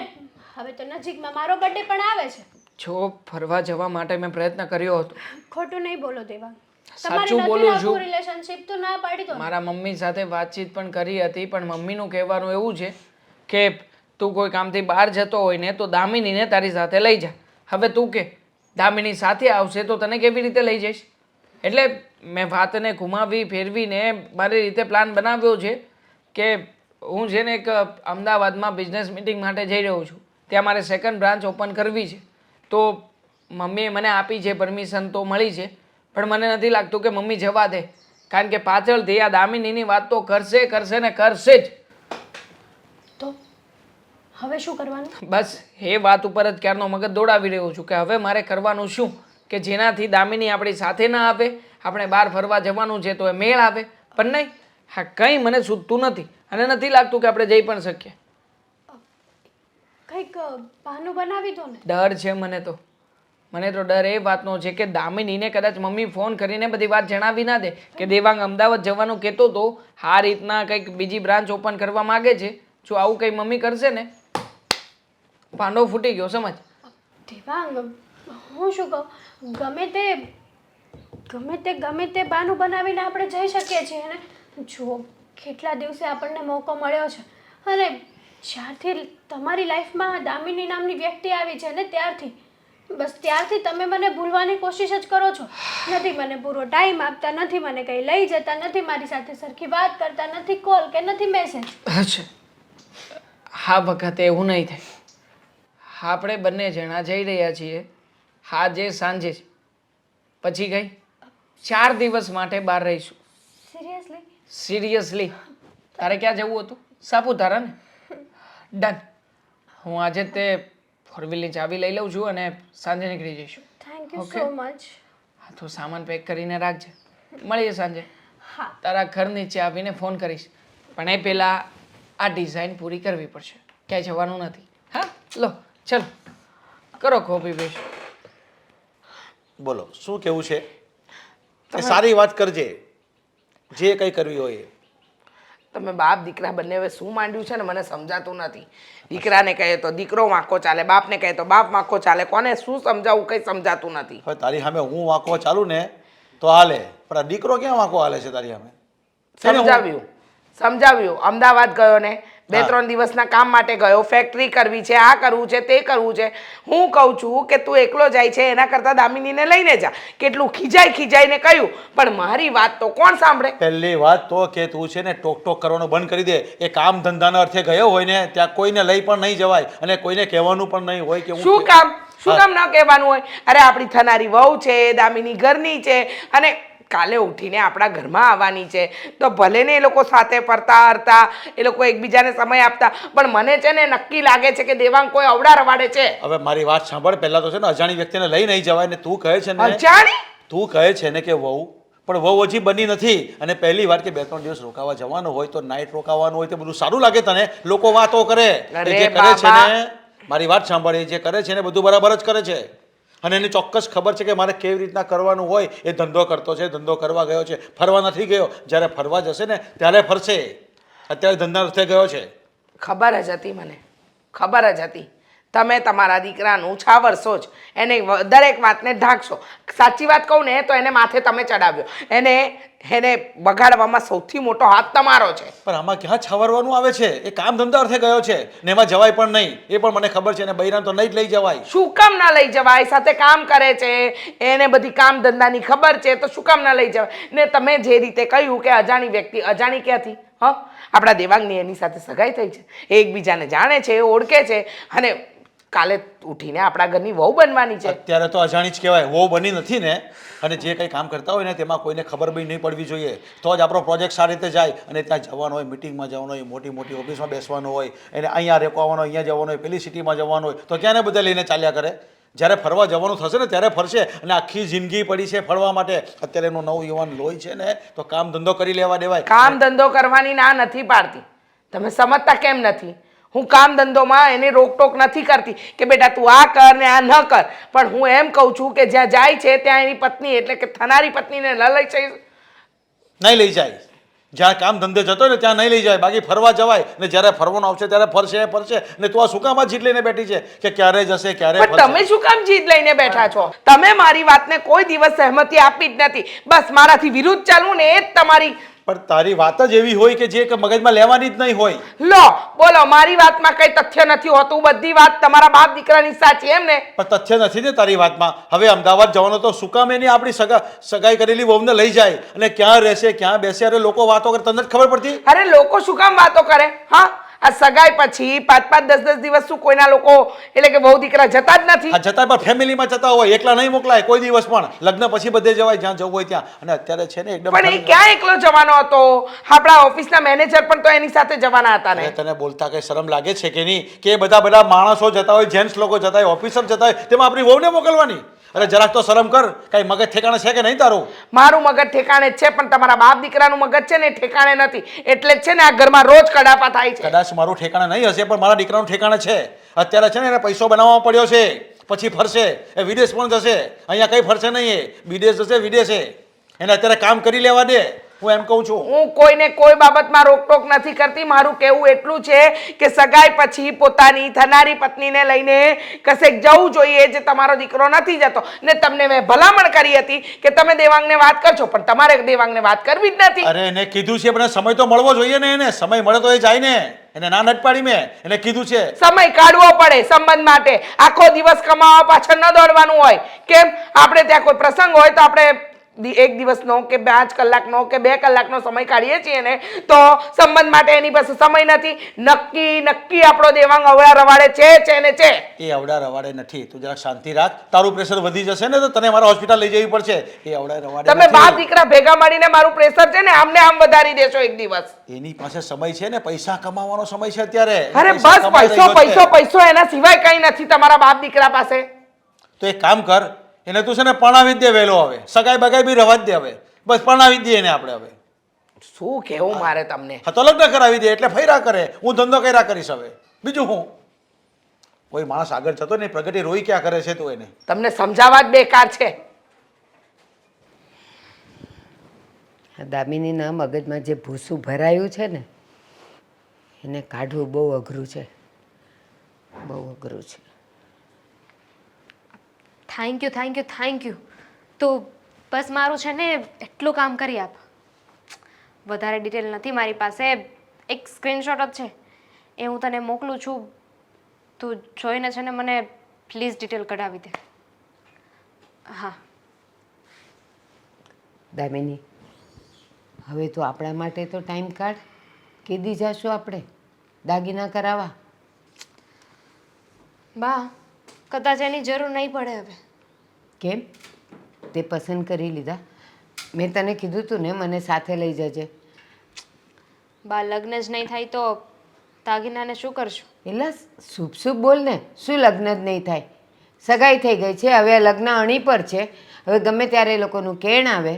હવે તો નજીકમાં મારો બર્થડે પણ આવે છે. જો ફરવા જવા માટે મેં પ્રયત્ન કર્યો હતો. ખોટું નહીં બોલો દેવાંગ. સાચું બોલું છું. રિલેશનશિપ તો ના પાડી દો. મારા મમ્મી સાથે વાતચીત પણ કરી હતી, પણ મમ્મીનું કહેવાનું એવું છે કે તું કોઈ કામથી બહાર જતો હોય ને તો દામિનીને તારી સાથે લઈ જા. હવે તું કે દામિની સાથે આવશે તો તને કેવી રીતે લઈ જઈશ? એટલે મેં વાતને ઘુમાવી ફેરવીને મારી રીતે પ્લાન બનાવ્યો છે કે હું છે ને એક અમદાવાદમાં બિઝનેસ મિટિંગ માટે જઈ રહ્યો છું. ત્યાં મારે સેકન્ડ બ્રાન્ચ ઓપન કરવી છે. તો મમ્મીએ મને આપી છે પરમિશન, તો મળી છે, પણ મને નથી લાગતું કે મમ્મી જવા દે, કારણ કે પાછળથી આ દામિનીની વાત તો કરશે કરશે ને કરશે જ. તો હવે શું કરવાનું? બસ એ વાત ઉપર જ ક્યારનો મગજ દોડાવી રહ્યો છું કે હવે મારે કરવાનું શું કે જેનાથી દામિની આપણી સાથે ના આવે. આપણે બહાર ફરવા જવાનું છે તો એ મેળ આવે, પણ નહીં, હા કંઈ મને સૂઝતું નથી અને નથી લાગતું કે આપણે જઈ પણ શકીએ. કંઈક બહાનું બનાવી દો ને. ડર છે મને તો ડર એ વાતનો છે કે દામિનીને કદાચ મમ્મી ફોન કરીને બધી વાત જણાવી ના દે કે દેવાંગ અમદાવાદ જવાનું કહેતો તો આ રીતના કંઈક બીજી બ્રાન્ચ ઓપન કરવા માગે છે. જો આવું કંઈ મમ્મી કરશે ને, પાંડો ફૂટી ગયો, સમજ. દેવાંગ, હું શું કહું, ગમે તે બહાનું બનાવીને આપણે જઈ શકીએ છીએ ને. જુઓ, કેટલા દિવસે આપણને મોકો મળ્યો છે, અને જ્યારથી તમારી લાઈફમાં દામિની નામની વ્યક્તિ આવી છે ને ત્યારથી તમે મને ભૂલવાની કોશિશ જ કરો છો. નથી મને પૂરો ટાઈમ આપતા, નથી મને કંઈ લઈ જતા, નથી મારી સાથે સરખી વાત કરતા, નથી કોલ કે નથી મેસેજ. અચ્છા, હા વખતે એવું નહીં થાય. આપણે બંને જણા જઈ રહ્યા છીએ આજે સાંજે જ, પછી ગઈ 4 દિવસ માટે બહાર રહીશું. સિરિયસલી? સિરિયસલી. તારે ક્યાં જવું હતું? સાપુતારા ને? ડન. હું આજે તે 4 વ્હીલની ચાવી લઈ લઉં છું અને સાંજે નીકળી જઈશું. Thank you so much. હા તો સામાન પેક કરીને રાખજે, મળીએ સાંજે. હા. તારા ઘર નીચે આવીને ફોન કરીશ, પણ એ પહેલાં આ ડિઝાઇન પૂરી કરવી પડશે. ક્યાંય જવાનું નથી. હા લો ચલો કરો કોફી પેશ. બોલો શું કેવું છે? એ સારી વાત કરજે, જે કંઈ કરવી હોય એ. તમે બાપ દીકરા બંને હવે શું માંડ્યું છે ને મને સમજાતું નથી. દીકરાને કહે તો દીકરો વાંકો ચાલે, બાપને કહે તો બાપ વાંકો ચાલે. કોને શું સમજાવવું કંઈ સમજાતું નથી. હવે તારી સામે હું વાંકવા ચાલું ને તો હાલે, પણ આ દીકરો ક્યાં વાંકો હાલે છે તારી સામે? સમજાવ્યું. અમદાવાદ ગયો ને 2-3 દિવસના કામ માટે ગયો, ફેક્ટરી કરવી છે, આ કરવું છે, તે કરવું છે. હું કહું છું કે તું એકલો જાય છે એના કરતાં દામિનીને લઈને જા. કેટલું ખીજાઈને કહ્યું, પણ મારી વાત તો કોણ સાંભળે? પહેલી વાત તો કે તું છે ને ટોક કરવાનું બંધ કરી દે. એ કામ ધંધાના અર્થે ગયો હોય ને ત્યાં કોઈને લઈ પણ નહીં જવાય અને કોઈને કહેવાનું પણ નહીં હોય કે શું કામ ન કહેવાનું હોય? અરે આપણી થનારી વહુ છે, દામિની ઘરની છે, અને કાલે ઉઠીને આપણા ઘરમાં આવવાની છે, તો ભલે ને એ લોકો સાથે ફરતા હરતા, એ લોકો એકબીજાને સમય આપતા, પણ મને છે ને નક્કી લાગે છે કે દેવાંગ કોઈ અવડા રવાડે છે. હવે મારી વાત સાંભળ, પહેલા તો છે ને અજાણી વ્યક્તિને લઈ નહીં જવાય ને તું કહે છે ને અજાણી? તું કહે છે ને કે વહુ, પણ વહુ હજી બની નથી. અને પહેલી વાર કે 2-3 દિવસ રોકાવા જવાનું હોય તો નાઇટ રોકાવાનું હોય તો બધું સારું લાગે તને? લોકો વાતો કરે, જે કરે છે ને, મારી વાત સાંભળ, એ જે કરે છે ને બધું બરાબર જ કરે છે. અને એને ચોક્કસ ખબર છે કે મારે કેવી રીતના કરવાનું હોય. એ ધંધો કરતો છે, ધંધો કરવા ગયો છે, ફરવા નથી ગયો. જ્યારે ફરવા જશે ને ત્યારે ફરશે. અત્યારે ધંધા અર્થે ગયો છે. ખબર જ હતી મને, ખબર જ હતી. તમે તમારા દીકરાનું છાવરશો જ, એને દરેક વાતને ઢાંકશો. સાચી વાત કહું ને તો એને માથે તમે ચડાવ્યો. એને બગાડવામાં સૌથી મોટો હાથ તમારો છે. પણ આમાં ક્યાં છાવરવાનું આવે છે? એ કામ ધંધા અર્થે ગયો છે ને એમાં જવાય પણ નહીં. એ પણ મને ખબર છે. એને બૈરાને તો નહીં જ લઈ જવાય. શું કામ ના લઈ જવાય? સાથે કામ કરે છે, એને બધી કામ ધંધાની ખબર છે, તો શું કામ ના લઈ જવાય? ને તમે જે રીતે કહ્યું કે અજાણી વ્યક્તિ, અજાણી ક્યાંથી? આપણા દેવાંગની એની સાથે સગાઈ થઈ છે, એ એકબીજાને જાણે છે, ઓળખે છે, અને કાલે ઉઠીને આપણા ઘરની વહુ બનવાની છે. અત્યારે તો અજાણી જ કહેવાય, વહુ બની નથી ને. અને જે કંઈ કામ કરતા હોય ને તેમાં કોઈને ખબર બી નહીં પડવી જોઈએ, તો જ આપણો પ્રોજેક્ટ સારી રીતે જાય. અને ત્યાં જવાનું હોય, મિટિંગમાં જવાનું હોય, મોટી મોટી ઓફિસમાં બેસવાનું હોય, એને અહીંયા રોકાવાનું હોય, અહીંયા જવાનું હોય, પેલી સિટીમાં જવાનું હોય, તો ક્યાં ને બધા લઈને ચાલ્યા કરે? જ્યારે ફરવા જવાનું થશે ને ત્યારે ફરશે. અને આખી જિંદગી પડી છે ફરવા માટે. અત્યારે એનું નવું યુવાન લોહી છે ને, તો કામ ધંધો કરી લેવા દેવાય. કામ ધંધો કરવાની ના નથી પાડતી, તમે સમજતા કેમ નથી? હું કામ ધંધોમાં એને રોકટોક નથી કરતી કે બેટા તું આ કર ને આ ન કર, પણ હું એમ કહું છું કે જ્યાં જાય છે ત્યાં એની પત્ની એટલે કે થનારી પત્નીને ન લઈ જઈશ. નહીં લઈ જાય. જ્યાં કામ ધંધે જતો હોય ને ત્યાં નહીં લઈ જાય, બાકી ફરવા જવાય ને જ્યારે ફરવાનું આવશે ત્યારે ફરશે ને તું આ શું કામ આ જીત લઈને બેઠી છે કે ક્યારે જશે ક્યારે પણ ફરશે? તમે શું કામ જીદ લઈને બેઠા છો? તમે મારી વાતને કોઈ દિવસ સહેમતી આપી જ નથી. બસ મારાથી વિરુદ્ધ ચાલવું ને એ જ તમારી. પણ તારી વાત જ એવી હોય કે જે કે મગજમાં લેવાની જ નહીં હોય. લો બોલો, મારી વાતમાં કઈ તથ્ય નથી હોતું. બધી વાત તમારા બાપ દીકરાની સાચી એમ ને? પણ તથ્ય નથી ને તારી વાતમાં. હવે અમદાવાદ જવાનો તો શું કામ એની આપણી સગાઈ કરેલી વહુને લઈ જાય અને ક્યાં રહેશે ક્યાં બેસે? અરે લોકો વાતો કરે, તને જ ખબર પડતી? અરે લોકો શું કામ વાતો કરે? હા, આ સગાઈ પછી 5-5 10-10 દિવસ શું કોઈના લોકો એટલે કે બહુ દીકરા જતા જ નથી? આ જતા પણ ફેમિલીમાં જતા હોય, એકલા નહીં મોકલાય કોઈ દિવસ પણ. લગ્ન પછી બધે જવાય જ્યાં જવું હોય ત્યાં. અને અત્યારે છે ને એકદમ પણ એ ક્યાં એકલો જવાનો હતો? આપણા ઓફિસના મેનેજર પણ તો એની સાથે જવાના હતા ને. અરે તને બોલતા કઈ શરમ લાગે છે કે નહીં? કે બધા માણસો જતા હોય, જેન્ટ્સ લોકો જતા હોય, ઓફિસર જતા હોય, તેમાં આપણી વહુને મોકલવાની? અરે જરાક તો શરમ કર. કઈ મગજ ઠેકાણે છે કે નહીં તારું? મારું મગજ ઠેકાણે જ છે, પણ તમારા બાપ દીકરાનું મગજ છે ને એ ઠેકાણે નથી. એટલે જ છે ને આ ઘરમાં રોજ કડાપા થાય છે. કદાચ મારું ઠેકાણે નહીં હશે પણ મારા દીકરાનું ઠેકાણે છે. અત્યારે છે ને એને પૈસો બનાવવા પડ્યો છે, પછી ફરશે. એ વિદેશ પણ જશે, અહીંયા કઈ ફરશે નહીં. એ વિદેશ જશે, વિદેશે. એને અત્યારે કામ કરી લેવા દે, હું એમ કહું છું. હું કોઈને કોઈ બાબતમાં રોકટોક નથી કરતી. મારું કહેવું એટલું છે કે સગાઈ પછી પોતાની થનારી પત્નીને લઈને કશેક જવું જોઈએ, જે તમારો દીકરો નથી જતો. ને તમને મેં ભલામણ કરી હતી કે તમે દેવાંગને વાત કરજો, પણ તમારે દેવાંગને વાત કરવી જ નથી. અરે એને કીધું છે પણ સમય તો મળવો જોઈએ ને. એને સમય મળે તો એ જાય ને. એને ના નટ પાડી મેં એને કીધું છે. સમય કાઢવો પડે સંબંધ માટે. આખો દિવસ કમાવા પાછળ ન દોડવાનું હોય. કેમ? આપણે ત્યાં કોઈ પ્રસંગ હોય તો આપણે એક દિવસનો કે 5 કલાકનો કે 2 કલાકનો સમય કાઢીએ છીએ ને, તો સંબંધ માટે એની પાસે સમય નથી. નક્કી આપણો દેવાંગ અવળા રવાડે છે ને છે. એ અવડા રવાડે નથી. તું જરાક શાંતિ રાખ. તારું પ્રેશર વધી જશે ને તો તને મારા હોસ્પિટલ લઈ જવી પડશે. એ અવડા રવાડે તમે નથી. બાપ દીકરા ભેગા મળીને મારું પ્રેશર છે ને આમને આમ વધારી દેશો એક દિવસ. એની પાસે સમય છે ને, પૈસા કમાવાનો સમય છે અત્યારે. અરે પૈસા બસ કમાઈ રહ્યો છે. પૈસો એના સિવાય કઈ નથી તમારા બાપ દીકરા પાસે. તો એક કામ કર, એને તું છે ને પરણાવી જ દે વહેલો. હવે સગાઈ બગાઈ બી રવા જ દે. હવે બસ પરણાવી જ દે એને આપણે. હવે શું કેવું મારે તમને? હા તો લગ્ન કરાવી દે એટલે ફર્યા કરે. હું ધંધો કર્યા કરીશ હવે. બીજું હું? કોઈ માણસ આગળ જતો ને પ્રગતિ રોઈ ક્યાં કરે છે તું એને? તમને સમજાવવા જ બેકાર છે. દામિનીના મગજમાં જે ભૂસું ભરાયું છે ને એને કાઢવું બહુ અઘરું છે, બહુ અઘરું છે. Thank you. તો બસ મારું છે ને એટલું કામ કરી આપ. વધારે ડિટેલ નથી મારી પાસે. એક સ્ક્રીનશોટ જ છે, એ હું તને મોકલું છું. તું જોઈને છે ને મને પ્લીઝ ડિટેલ કઢાવી દે. હા દામિની, હવે તો આપણા માટે તો ટાઈમ કાઢ. કીધી જાશું આપણે દાગીના કરાવવા. બા, કદાચ એની જરૂર નહીં પડે હવે. કેમ? તે પસંદ કરી લીધા? મેં તને કીધું તું ને મને સાથે લઈ જજે. બા, લગ્ન જ નહીં થાય તો દાગીનાને શું કરશું? એટલે શુભ બોલ ને. શું લગ્ન જ નહીં થાય? સગાઈ થઈ ગઈ છે, હવે લગ્ન અણી પર છે. હવે ગમે ત્યારે એ લોકોનું કેણ આવે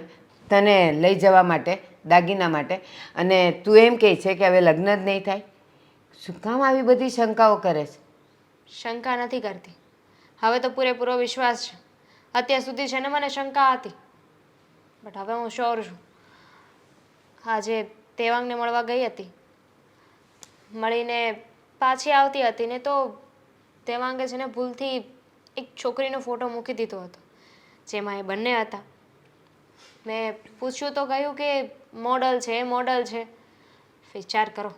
તને લઈ જવા માટે, દાગીના માટે. અને તું એમ કહે છે કે હવે લગ્ન જ નહીં થાય? શું કામ આવી બધી શંકાઓ કરે છે? શંકા નથી કરતી. હવે તો પૂરેપૂરો વિશ્વાસ છે. અત્યાર સુધી છે ને મને શંકા હતી, બટ હવે હું શ્યોર છું. આજે દેવાંગને મળવા ગઈ હતી, મળીને પાછી આવતી હતી ને તો દેવાંગે છે ને ભૂલથી એક છોકરીનો ફોટો મૂકી દીધો હતો જેમાં એ બંને હતા. મેં પૂછ્યું તો કહ્યું કે મોડલ છે. વિચાર કરો,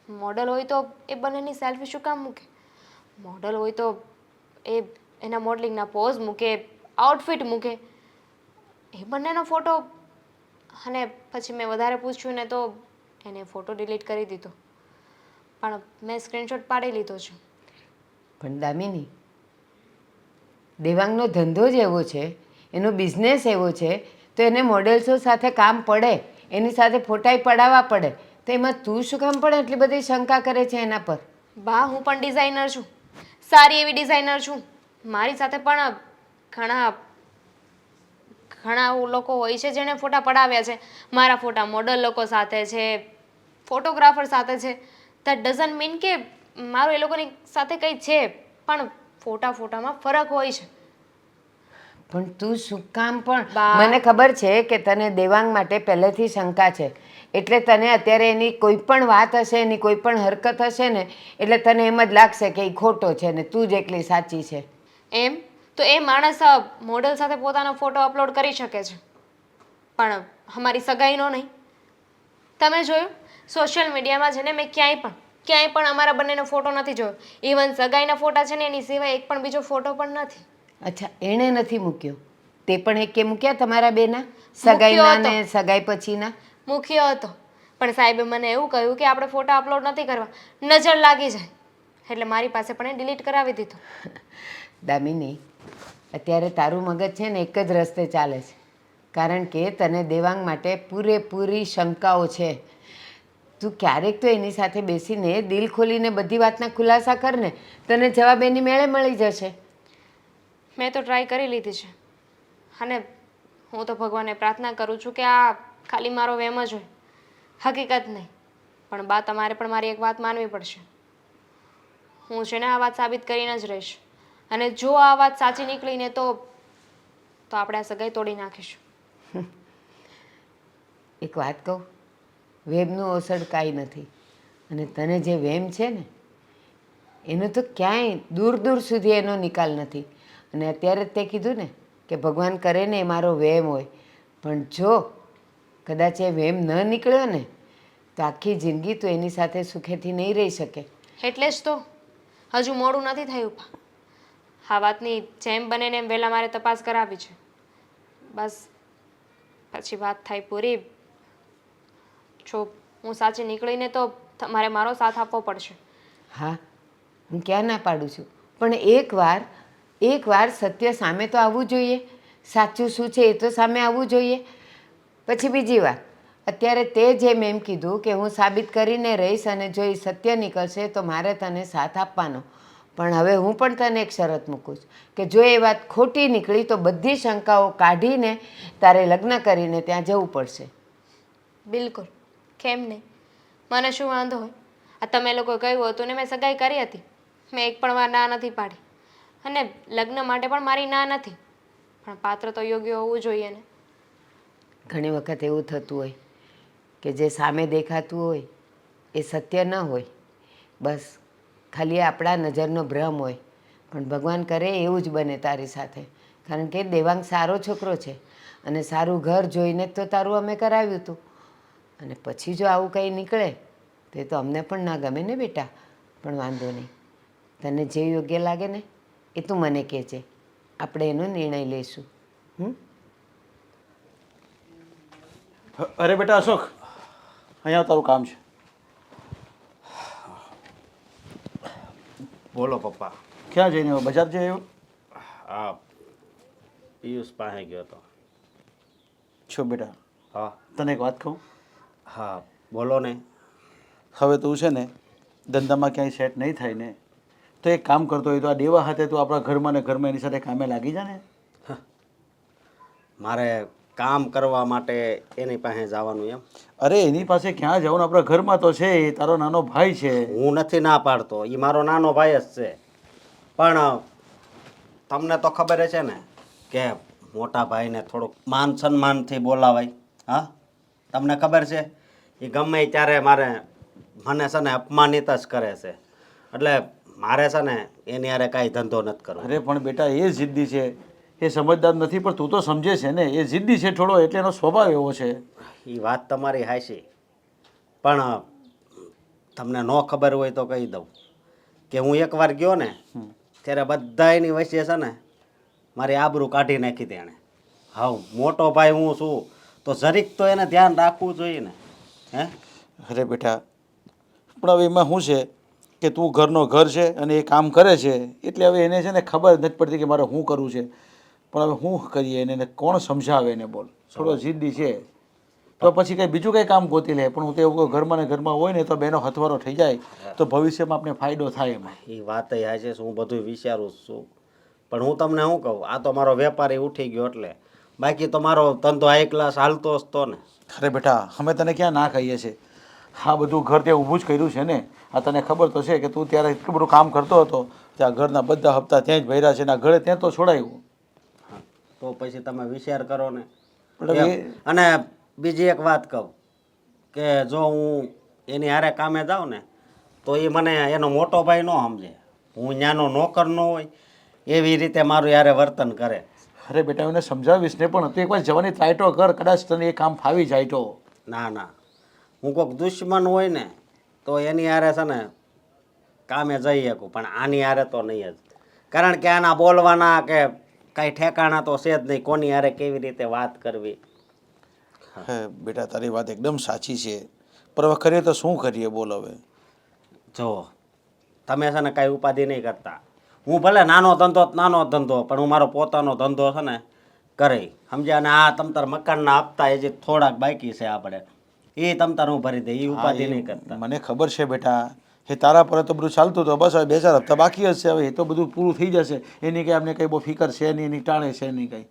મોડલ હોય તો એ બંનેની સેલ્ફી શું કામ મૂકે? મોડલ હોય તો એ એના મોડલિંગના પોઝ મૂકે, આઉટફિટ મૂકે. એ બંનેનો ફોટો. અને પછી મેં વધારે પૂછ્યું ને તો એને ફોટો ડિલીટ કરી દીધો, પણ મેં સ્ક્રીનશોટ પાડી લીધો છે. પણ દામિની, દેવાંગનો ધંધો જ એવો છે, એનો બિઝનેસ એવો છે, તો એને મોડેલ્સો સાથે કામ પડે, એની સાથે ફોટાઈ પડાવવા પડે. તો એમાં તું શું કામ પડે એટલી બધી શંકા કરે છે એના પર? બા, હું પણ ડિઝાઇનર છું, સારી એવી ડિઝાઇનર છું. મારી સાથે પણ ઘણા લોકો હોય છે જેણે ફોટા પડાવ્યા છે. મારા ફોટા મોડલ લોકો સાથે છે, ફોટોગ્રાફર સાથે છે. દેટ ડઝન્ટ મીન કે મારું એ લોકોની સાથે કંઈ છે, પણ ફોટામાં ફરક હોય છે. પણ તું શું કામ પણ બા. મને ખબર છે કે તને દેવાંગ માટે પહેલેથી શંકા છે એટલે તને અત્યારે એની કોઈ પણ વાત હશે એની કોઈ પણ હરકત હશે ને એટલે તને એમ જ લાગશે કે એ ખોટો છે ને તું જ એકલી સાચી છે. એમ તો એ માણસ મોડલ સાથે પોતાનો ફોટો અપલોડ કરી શકે છે પણ અમારી સગાઈનો નહીં. તમે જોયું સોશિયલ મીડિયામાં છે ને મેં ક્યાંય પણ અમારા બંનેનો ફોટો નથી જોયો. ઇવન સગાઈના ફોટા છે ને એની સિવાય એક પણ બીજો ફોટો પણ નથી. અચ્છા એણે નથી મૂક્યો તે પણ એકે મૂક્યા તમારા બેના સગાઈના હતો. ને સગાઈ પછીના? મૂક્યો હતો પણ સાહેબે મને એવું કહ્યું કે આપણે ફોટા અપલોડ નથી કરવા, નજર લાગી જાય, એટલે મારી પાસે પણ એ ડિલીટ કરાવી દીધું. દામિની અત્યારે તારું મગજ છે ને એક જ રસ્તે ચાલે છે કારણ કે તને દેવાંગ માટે પૂરેપૂરી શંકાઓ છે. તું ક્યારેક તો એની સાથે બેસીને દિલ ખોલીને બધી વાતના ખુલાસા કર ને તને જવાબ એની મેળે મળી જશે. મેં તો ટ્રાય કરી લીધી છે અને હું તો ભગવાનને પ્રાર્થના કરું છું કે આ ખાલી મારો વહેમ જ હોય, હકીકત નહીં. પણ બા તમારે પણ મારી એક વાત માનવી પડશે. હું છે ને આ વાત સાબિત કરીને જ રહીશ અને જો આ વાત સાચી નીકળીને તો આપણે આ સગાઈ તોડી નાખીશું. એક વાત કહું, વેમનું ઓસડ કાંઈ નથી અને તને જે વેમ છે ને એનો તો ક્યાંય દૂર દૂર સુધી એનો નિકાલ નથી. અને અત્યારે જ તે કીધું ને કે ભગવાન કરે ને એ મારો વેમ હોય, પણ જો કદાચ એ વેમ ન નીકળ્યો ને તો આખી જિંદગી તું એની સાથે સુખેથી નહીં રહી શકે. એટલે જ તો હજુ મોડું નથી થયું. આ વાતની જેમ બને ને એમ વહેલા મારે તપાસ કરાવી છે. બસ પછી વાત થાય પૂરી. જો હું સાચી નીકળીને તો તમારે મારો સાથ આપવો પડશે. હા હું ક્યાં ના પાડું છું પણ એકવાર સત્ય સામે તો આવવું જોઈએ. સાચું શું છે એ તો સામે આવવું જોઈએ. પછી બીજી વાત, અત્યારે તે જેમ એમ કીધું કે હું સાબિત કરીને રહીશ અને જો એ સત્ય નીકળશે તો મારે તને સાથ આપવાનો. પણ હવે હું પણ તને એક શરત મૂકું છું કે જો એ વાત ખોટી નીકળી તો બધી શંકાઓ કાઢીને તારે લગ્ન કરીને ત્યાં જવું પડશે. બિલકુલ, કેમ નહીં, મને શું વાંધો હોય. આ તમે લોકોએ કહ્યું હતું ને મેં સગાઈ કરી હતી, મેં એક પણ વાર ના નથી પાડી અને લગ્ન માટે પણ મારી ના નથી, પણ પાત્ર તો યોગ્ય હોવું જોઈએ ને. ઘણી વખત એવું થતું હોય કે જે સામે દેખાતું હોય એ સત્ય ન હોય, બસ ખાલી આપણા નજરનો ભ્રમ હોય. પણ ભગવાન કરે એવું જ બને તારી સાથે, કારણ કે દેવાંગ સારો છોકરો છે અને સારું ઘર જોઈને જ તો તારું અમે કરાવ્યું હતું. અને પછી જો આવું કંઈ નીકળે તો એ તો અમને પણ ના ગમે ને બેટા. પણ વાંધો નહીં, તને જે યોગ્ય લાગે ને એ તું મને કહેજે, આપણે એનો નિર્ણય લઈશું. અરે બેટા અશોક, અહીંયા તારું કામ છે. બોલો પપ્પા. ક્યાં જઈને આવ્યો? બજાર જઈ આવ્યો હા, પિયુષ પાસે ગયો હતો. છો બેટા? હા તને એક વાત કહું? હા બોલો ને. હવે તું છે ને ધંધામાં ક્યાંય સેટ નહીં થાય ને તો એક કામ કરતો હોય તો આ દેવા હાથે તું આપણા ઘરમાં ને ઘરમાં એની સાથે કામે લાગી જા ને. મારે કામ કરવા માટે એની પાસે જવાનું એમ? અરે એની પાસે ક્યાં જવાનું, આપણા ઘરમાં તો છે, એ તારો નાનો ભાઈ છે. હું નથી ના પાડતો, એ મારો નાનો ભાઈ જ છે, પણ તમને તો ખબર છે ને કે મોટા ભાઈને થોડુંક માન સન્માનથી બોલાવાય. હા, તમને ખબર છે એ ગમે ત્યારે મને છે ને અપમાનિત જ કરે છે, એટલે મારે છે ને એની હારે કાંઈ ધંધો નથી કરવો. અરે પણ બેટા એ જિદ્દી છે, એ સમજદાર નથી, પણ તું તો સમજે છે ને, એ જિદ્દી છે થોડો એટલે એનો સ્વભાવ એવો છે. એ વાત તમારી હાચી, પણ તમને ન ખબર હોય તો કહી દઉં કે હું એકવાર ગયો ને ત્યારે બધા એની વચ્ચે છે ને મારી આબરૂ કાઢી નાખી હતી એણે. હા, મોટો ભાઈ હું છું તો જરીક તો એને ધ્યાન રાખવું જોઈએ ને. હે? અરે બેટા પણ હવે એમાં શું છે કે તું ઘરનો ઘર છે અને એ કામ કરે છે એટલે હવે એને છે ને ખબર નથી પડતી કે મારે શું કરવું છે. પણ હવે શું કરીએ એને, કોણ સમજાવે એને? બોલ, થોડો જિદ્દી છે તો પછી કંઈ બીજું કંઈ કામ ગોતી લે. પણ હું તો એવું કહું, ઘરમાં ને ઘરમાં હોય ને તો બેનો હથવારો થઈ જાય તો ભવિષ્યમાં આપણે ફાયદો થાય એમાં. એ વાત હાચી છે, હું બધું વિચારું જ છું, પણ હું તમને શું કહું, આ તો મારો વેપારી ઉઠી ગયો એટલે, બાકી તો મારો ધંધો હાઈ ક્લાસ હાલતો જ તો ને. અરે બેટા અમે તને ક્યાં ના કહીએ છીએ, આ બધું ઘર ત્યાં ઊભું જ કર્યું છે ને. આ તને ખબર તો છે કે તું ત્યારે એટલું બધું કામ કરતો હતો, ત્યાં ઘરના બધા હપ્તા ત્યાં જ ભર્યા છે ને ઘરે ત્યાં તો છોડાયું. હા, તો તો પછી તમે વિચાર કરો ને. પણ એમ. હવે અને બીજી એક વાત કહું કે જો હું એની હારે કામે જાઉં ને તો એ મને એનો મોટો ભાઈ ન સમજે. હું ત્યાંનો નોકર ન હોય એવી રીતે મારું યારે વર્તન કરે. અરે બેટા એને સમજાવીશ ને પણ તું એકવાર જવાની ટ્રાય તો કર, કદાચ તને એ કામ ફાવી જાય તો. ના ના, હું કોઈક દુશ્મન હોય ને તો એની હારે છે ને કામે જઈ શકું, પણ આની હારે તો નહીં જ. કારણ કે આના બોલવાના કે કાંઈ ઠેકાણા તો છે જ નહીં, કોની હારે કેવી રીતે વાત કરવી. હે બેટા તારી વાત એકદમ સાચી છે, પણ હવે કરીએ તો શું કરીએ બોલ હવે. જો તમે છે ને કાંઈ ઉપાધિ નહીં કરતા. હું ભલે નાનો ધંધો પણ હું મારો પોતાનો ધંધો છે ને કરે સમજ્યા. અને આ તમતાર મકાનના હપ્તા એ જે થોડાક બાકી છે આપણે એ તમતાર હું ભરી દઈ, એ ઉપાધિ નહીં કરતા. મને ખબર છે બેટા, એ તારા પર તો બધું ચાલતું હતું, બસ હવે 2-4 હપ્તા બાકી હશે, હવે એ તો બધું પૂરું થઈ જશે. એની કંઈ અમને કંઈ બહુ ફિકર છે નહીં, એની ટાણે છે નહીં કંઈ,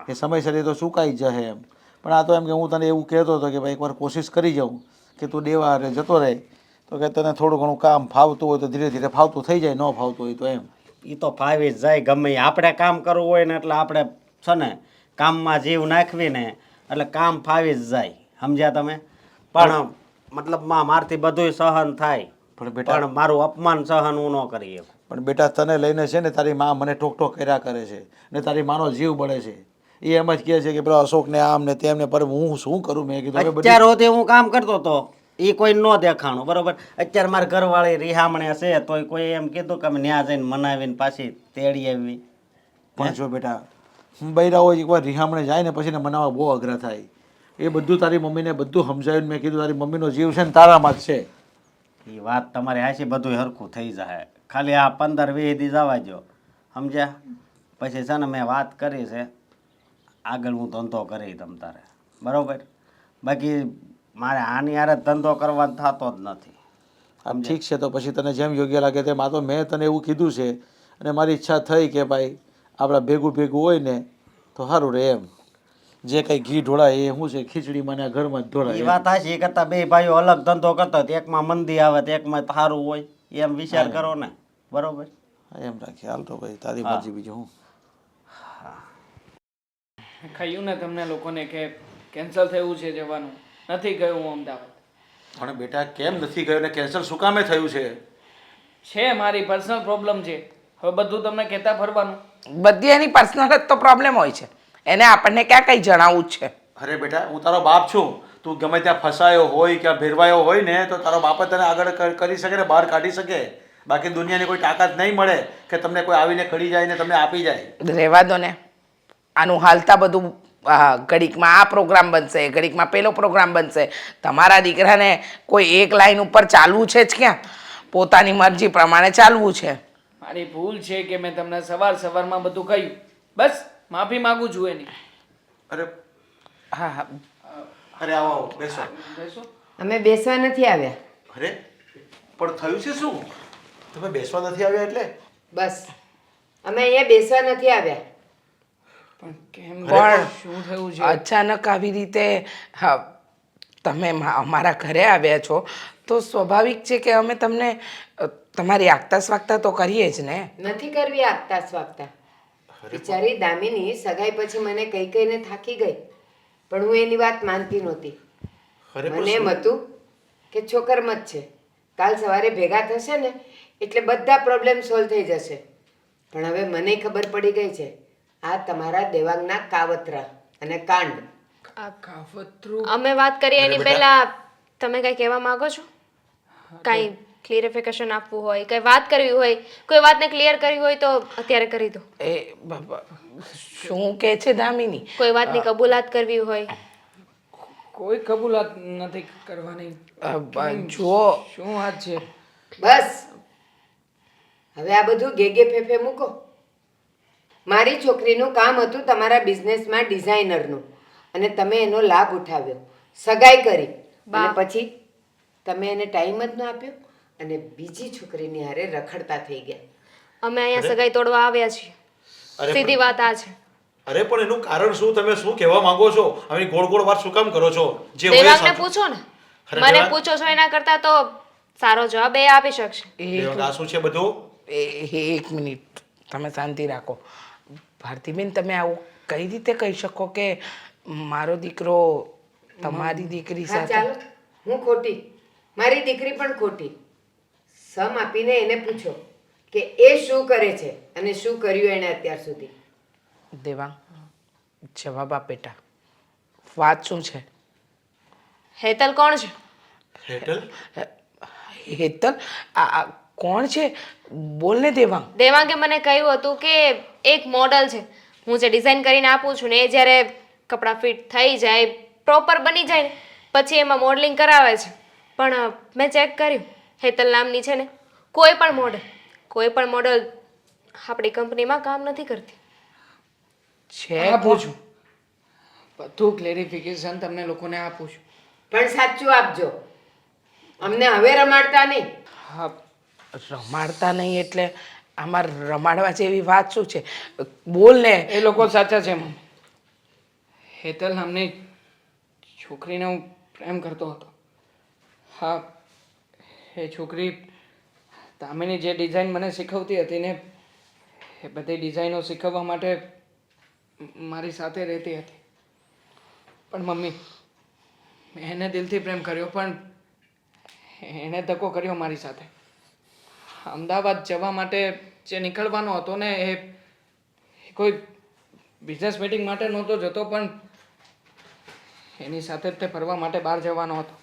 એ સમયસર એ તો સુકાઈ જશે એમ. પણ આ તો એમ કે હું તને એવું કહેતો હતો કે ભાઈ એકવાર કોશિશ કરી જાઉં કે તું દેવા હારે જતો રહે તો કે તને થોડું ઘણું કામ ફાવતું હોય તો ધીરે ધીરે ફાવતું થઈ જાય, ન ફાવતું હોય તો એમ. એ તો ફાવી જ જાય ગમે એ. આપણે કામ કરવું હોય ને એટલે આપણે છે ને કામમાં જીવ નાખવીને એટલે કામ ફાવી જ જાય સમજ્યા તમે. પણ મતલબમાં મારથી બધુંય સહન થાય પણ બેટા પણ મારું અપમાન સહન હું ન કરી શકું. પણ બેટા તને લઈને છે ને તારી માં મને ટોક ટોક કર્યા કરે છે ને તારી માનો જીવ બળે છે. એ એમ જ કહે છે કે પેલો અશોકને આમ ને તેમ ને, પર હું શું કરું? મેં કીધું હવે બધી અત્યાર સુધી હું કામ કરતો હતો એ કોઈ ન દેખાણું બરોબર. અત્યારે મારા ઘરવાળી રિહામણે છે તોય કોઈ એમ કીધું કે અમે ન્યા જઈને મનાવીને પાછી તેડી આવી. પણ જો બેટા બૈરા હોય એકવાર રિહામણે જાય ને પછી ને મનાવવા બહુ અઘરા થાય. એ બધું તારી મમ્મીને બધું સમજાવ્યું. મેં કીધું તારી મમ્મીનો જીવ છે ને તારામાં જ છે. એ વાત તમારી હાચી, બધું હરખું થઈ જાય. ખાલી આ 15-20 દી જવા દો સમજ્યા. પછી છે ને મેં વાત કરી છે આગળ હું ધંધો કરી તમ તારે બરોબર. બાકી મારે આની હારે જ ધંધો કરવાનો થતો જ નથી. આમ ઠીક છે તો પછી તને જેમ યોગ્ય લાગે તેમ. આ તો મેં તને એવું કીધું છે અને મારી ઈચ્છા થઈ કે ભાઈ આપણા ભેગું ભેગું હોય ને તો સારું રહે એમ. જે કંઈ ઘી ઢોળાય એ શું છે ખીચડીમાં ને ઘરમાં જ એ ઢોળાય. વાત હાચી. એ કરતાં બે ભાઈઓ અલગ ધંધો કરતા હોય તો એકમાં મંદી આવે તો એકમાં સારું હોય એમ વિચાર કરો ને બરોબર. એમ રાખીએ હાલ તો ભાઈ તારી મરજી. બીજું હું કહ્યું ને તમને લોકોને કે કેન્સલ થયું છે જવાનું, નથી ગયો હું અમદાવાદ. પણ બેટા કેમ નથી ગયો ને કેન્સલ શું કામે થયું છે? છે મારી પર્સનલ પ્રોબ્લેમ છે. હવે બધું તમને કહેતા ફરવાનું. બધી એની પર્સનલ જ તો પ્રોબ્લેમ હોય છે, એને આપણને ક્યાં કંઈ જણાવવું જ છે. અરે બેટા હું તારો બાપ છું, તું ગમે ત્યાં ફસાયો હોય કે ભેરવાયો હોય ને તો તારો બાપ જ તને આગળ કરી શકે ને બહાર કાઢી શકે. બાકી દુનિયાની કોઈ તાકાત નહીં મળે કે તમને કોઈ આવીને ખડી જાય ને તમને આપી જાય. રહેવા દો ને, આનું હાલતા બધું ઘડીકમાં આ પ્રોગ્રામ બનશે, ઘડીકમાં પેલો પ્રોગ્રામ બનશે. તમારા દીકરાને કોઈ એક લાઈન ઉપર ચાલવું છે જ ક્યાં? પોતાની મરજી પ્રમાણે ચાલવું છે. મારી ભૂલ છે કે મેં તમને સવારમાં બધું કહ્યું. બસ માફી માગું છું એની. અરે હા હા અરે આવો આવો બેસો. બેસો. અમે બેસવા નથી આવ્યા. અરે પણ થયું છે શું? તમે બેસવા નથી આવ્યા એટલે? બસ અમે અહીંયા બેસવા નથી આવ્યા. પણ કેમ પણ શું થયું છે? અચાનક આવી રીતે તમે અમારા ઘરે આવ્યા છો તો સ્વાભાવિક છે કે અમે તમને તમારી આગતા સ્વાગતા તો કરીએ જ ને. નથી કરવી આગતા સ્વાગતા. બિચારી દામિની સગાઈ પછી મને કઈ કઈને થાકી ગઈ, પણ હું એની વાત માનતી નહોતી. મને એમ હતું કે છોકરમત છે, કાલ સવારે ભેગા થશે ને એટલે બધા પ્રોબ્લેમ સોલ્વ થઈ જશે. પણ હવે મને ખબર પડી ગઈ છે આ તમારા દેવાંગના કાવતરા અને કાંડ. અમે વાત કરીએ એની પહેલા તમે કંઈ કહેવા માંગો છો? કાંઈ ક્લિયરિફિકેશન આપવું હોય, કંઈ વાત કરવી હોય, કોઈ વાતને ક્લિયર કરવી હોય તો અત્યારે કરી દો. એ શું કહે છે દામિની? કોઈ વાતની કબૂલાત કરવી હોય. કોઈ કબૂલાત નથી કરવાની. જુઓ શું વાત છે? બસ હવે આ બધું ગેગે ફેફે મૂકો. મારી છોકરીનું કામ હતું તમારા બિઝનેસમાં ડિઝાઇનરનું અને તમે એનો લાભ ઉઠાવ્યો, સગાઈ કરી અને પછી તમે એને ટાઈમ જ ન આપ્યો અને બીજી છોકરીની હારે રખડતા થઈ ગયા. અમે અહીંયા સગાઈ તોડવા આવ્યા છીએ. સીધી વાત આ છે. અરે પણ એનું કારણ શું? તમે શું કહેવા માંગો છો? આવી ગોળ ગોળ વાત શું કામ કરો છો? જે હોય દેવાંગને સાચું. પૂછો ને. મને પૂછો છો એના કરતા તો સારો જવાબ એ આપી શકશે. દેવાંગ, આ શું છે બધું? એક મિનિટ તમે શાંતિ રાખો. ભારતીબેન તમે આવું કઈ રીતે કહી શકો કે મારો દીકરો તમારી દીકરી હા સાથે ચાલો, હું ખોટી, મારી દીકરી પણ ખોટી. સમ આપીને એને પૂછો કે એ શું કરે છે અને શું કર્યું એણે અત્યાર સુધી. દેવાંગ, જવાબ આપ બેટા. વાત શું છે? હેતલ કોણ છે? હેટલ? હેતલ? આ કોણ છે? બોલ ને દેવાંગ. દેવાંગે મને કહ્યું હતું કે એક મોડલ છે, હું જે ડિઝાઇન કરીને આપું છું ને, એ જ્યારે કપડાં ફિટ થઈ જાય, પ્રોપર બની જાય ને, પછી એમાં મોડલિંગ કરાવે છે. પણ મેં ચેક કર્યું, હેતલ નામની છે ને, કોઈ પણ મોડલ આપણી કંપનીમાં કામ નથી કરતી. છે આપું છું બધું ક્લેરિફિકેશન તમને લોકોને આપું છું. પણ સાચું આપજો, અમને હવે રમાડતા નહીં. હા, રમાડતા નહીં એટલે આમાં રમાડવા જેવી વાત શું છે? બોલ ને. એ લોકો સાચા છે મમ્મી. હેતલ નામની છોકરીને હું પ્રેમ કરતો હતો. હા, એ છોકરી દામિની જે ડિઝાઇન મને શીખવતી હતી ને, એ બધી ડિઝાઇનો શીખવવા માટે મારી સાથે રહેતી હતી. પણ મમ્મી, મેં એને દિલથી પ્રેમ કર્યો, પણ એણે ધક્કો કર્યો મારી સાથે. અમદાવાદ જવા માટે જે નીકળવાનો હતો ને, એ કોઈ બિઝનેસ મીટિંગ માટે નહોતો જતો, પણ એની સાથે જ તે ફરવા માટે બહાર જવાનો હતો.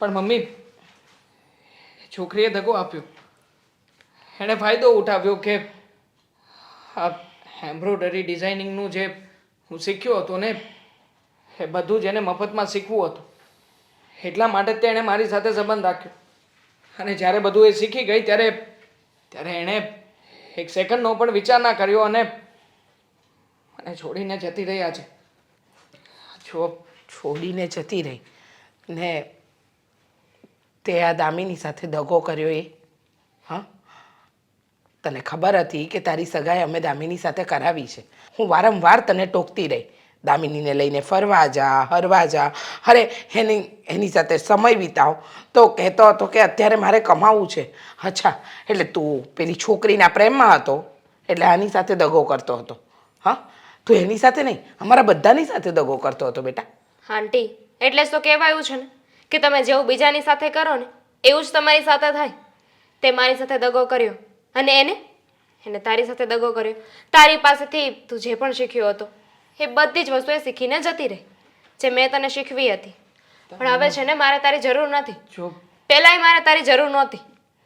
પણ મમ્મી, છોકરીએ દગો આપ્યો. એણે ફાયદો ઉઠાવ્યો કે આ એમ્બ્રોઇડરી ડિઝાઇનિંગનું જે હું શીખ્યો હતો ને, એ બધું જ એને મફતમાં શીખવું હતું. એટલા માટે જ તેણે મારી સાથે સંબંધ રાખ્યો. અને જ્યારે બધું એ શીખી ગઈ ત્યારે એણે એક સેકન્ડનો પણ વિચાર ના કર્યો અને મને છોડીને જતી રહ્યા છે. છોડીને જતી રહી ને તે આ દામિની સાથે દગો કર્યો એ? હા, તને ખબર હતી કે તારી સગાઈ અમે દામિની સાથે કરાવી છે. હું વારંવાર તને ટોકતી રહી, દામિનીને લઈને ફરવા જા, હરવા જા, અરે એની સાથે સમય વિતાવ. તો કહેતો હતો કે અત્યારે મારે કમાવું છે. અચ્છા, એટલે તું પેલી છોકરીના પ્રેમમાં હતો એટલે આની સાથે દગો કરતો હતો? હા, તું એની સાથે નહીં, અમારા બધાની સાથે દગો કરતો હતો બેટા. આંટી, એટલે જ તો કહેવાયું છે ને કે તમે જેવું બીજાની સાથે કરો ને, એવું જ તમારી સાથે થાય. તે મારી સાથે દગો કર્યો અને એને તારી સાથે દગો કર્યો. તારી પાસેથી તું જે પણ શીખ્યો હતો એ બધી જ વસ્તુ એ શીખીને જતી રહી, જે મેં તને શીખવી હતી. પણ હવે છે ને, મારે તારી જરૂર નથી. પહેલાંય મારે તારી જરૂર નહોતી.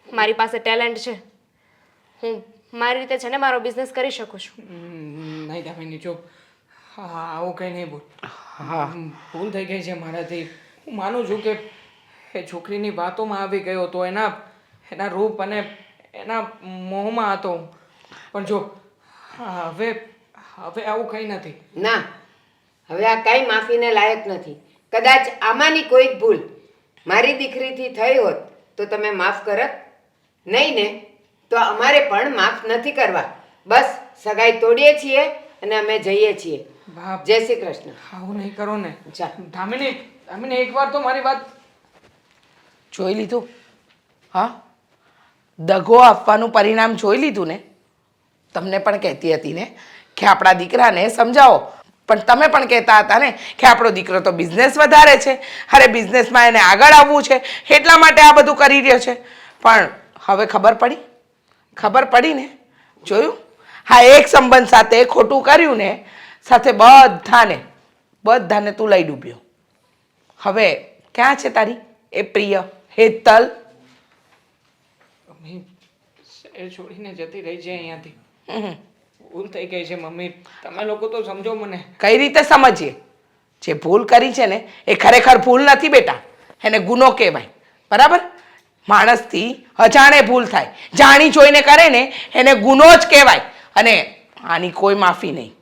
મારી પાસે ટેલેન્ટ છે, હું મારી રીતે છે ને મારો બિઝનેસ કરી શકું છું. નહીં દામિની, જો આવું કંઈ નહીં બોલ. હા, ભૂલ થઈ ગઈ છે મારાથી. હું માનું છું કે એ છોકરીની વાતોમાં આવી ગયો હતો, એના રૂપ અને એના મોહમાં હતો. પણ જો હવે આવું કંઈ નથી. ના, હવે આ કાંઈ માફીને લાયક નથી. કદાચ આમાંની કોઈક ભૂલ મારી દીકરીથી થઈ હોત તો તમે માફ કરત નહીં ને, તો અમારે પણ માફ નથી કરવા. બસ સગાઈ તોડીએ છીએ અને અમે જઈએ છીએ. બાપ, જય શ્રી કૃષ્ણ. આવું નહીં કરો ને. ચાલ. દામિની એકવાર તો મારી વાત જોઈ લીધું? હા, દગો આપવાનું પરિણામ જોઈ લીધું ને? તમને પણ કહેતી હતી ને કે આપણા દીકરાને સમજાવો, પણ તમે પણ કહેતા હતા ને કે આપણો દીકરો તો બિઝનેસ વધારે છે, અરે બિઝનેસમાં એને આગળ આવવું છે એટલા માટે આ બધું કરી રહ્યો છે. પણ હવે ખબર પડી ને? જોયું? હા, એક સંબંધ સાથે ખોટું કર્યું ને, સાથે બધાને તું લઈ ડૂબ્યો. હવે ક્યાં છે તારી એ પ્રિય હેતલ? મમ્મી, શહેર છોડીને જતી રહી છે અહીંયાથી. ભૂલ થઈ ગઈ છે મમ્મી, તમે લોકો તો સમજો મને. કઈ રીતે સમજીએ? જે ભૂલ કરી છે ને એ ખરેખર ભૂલ નથી બેટા, એને ગુનો કહેવાય. બરાબર? માણસથી અજાણે ભૂલ થાય, જાણી જોઈને કરે ને એને ગુનો જ કહેવાય. અને આની કોઈ માફી નહીં.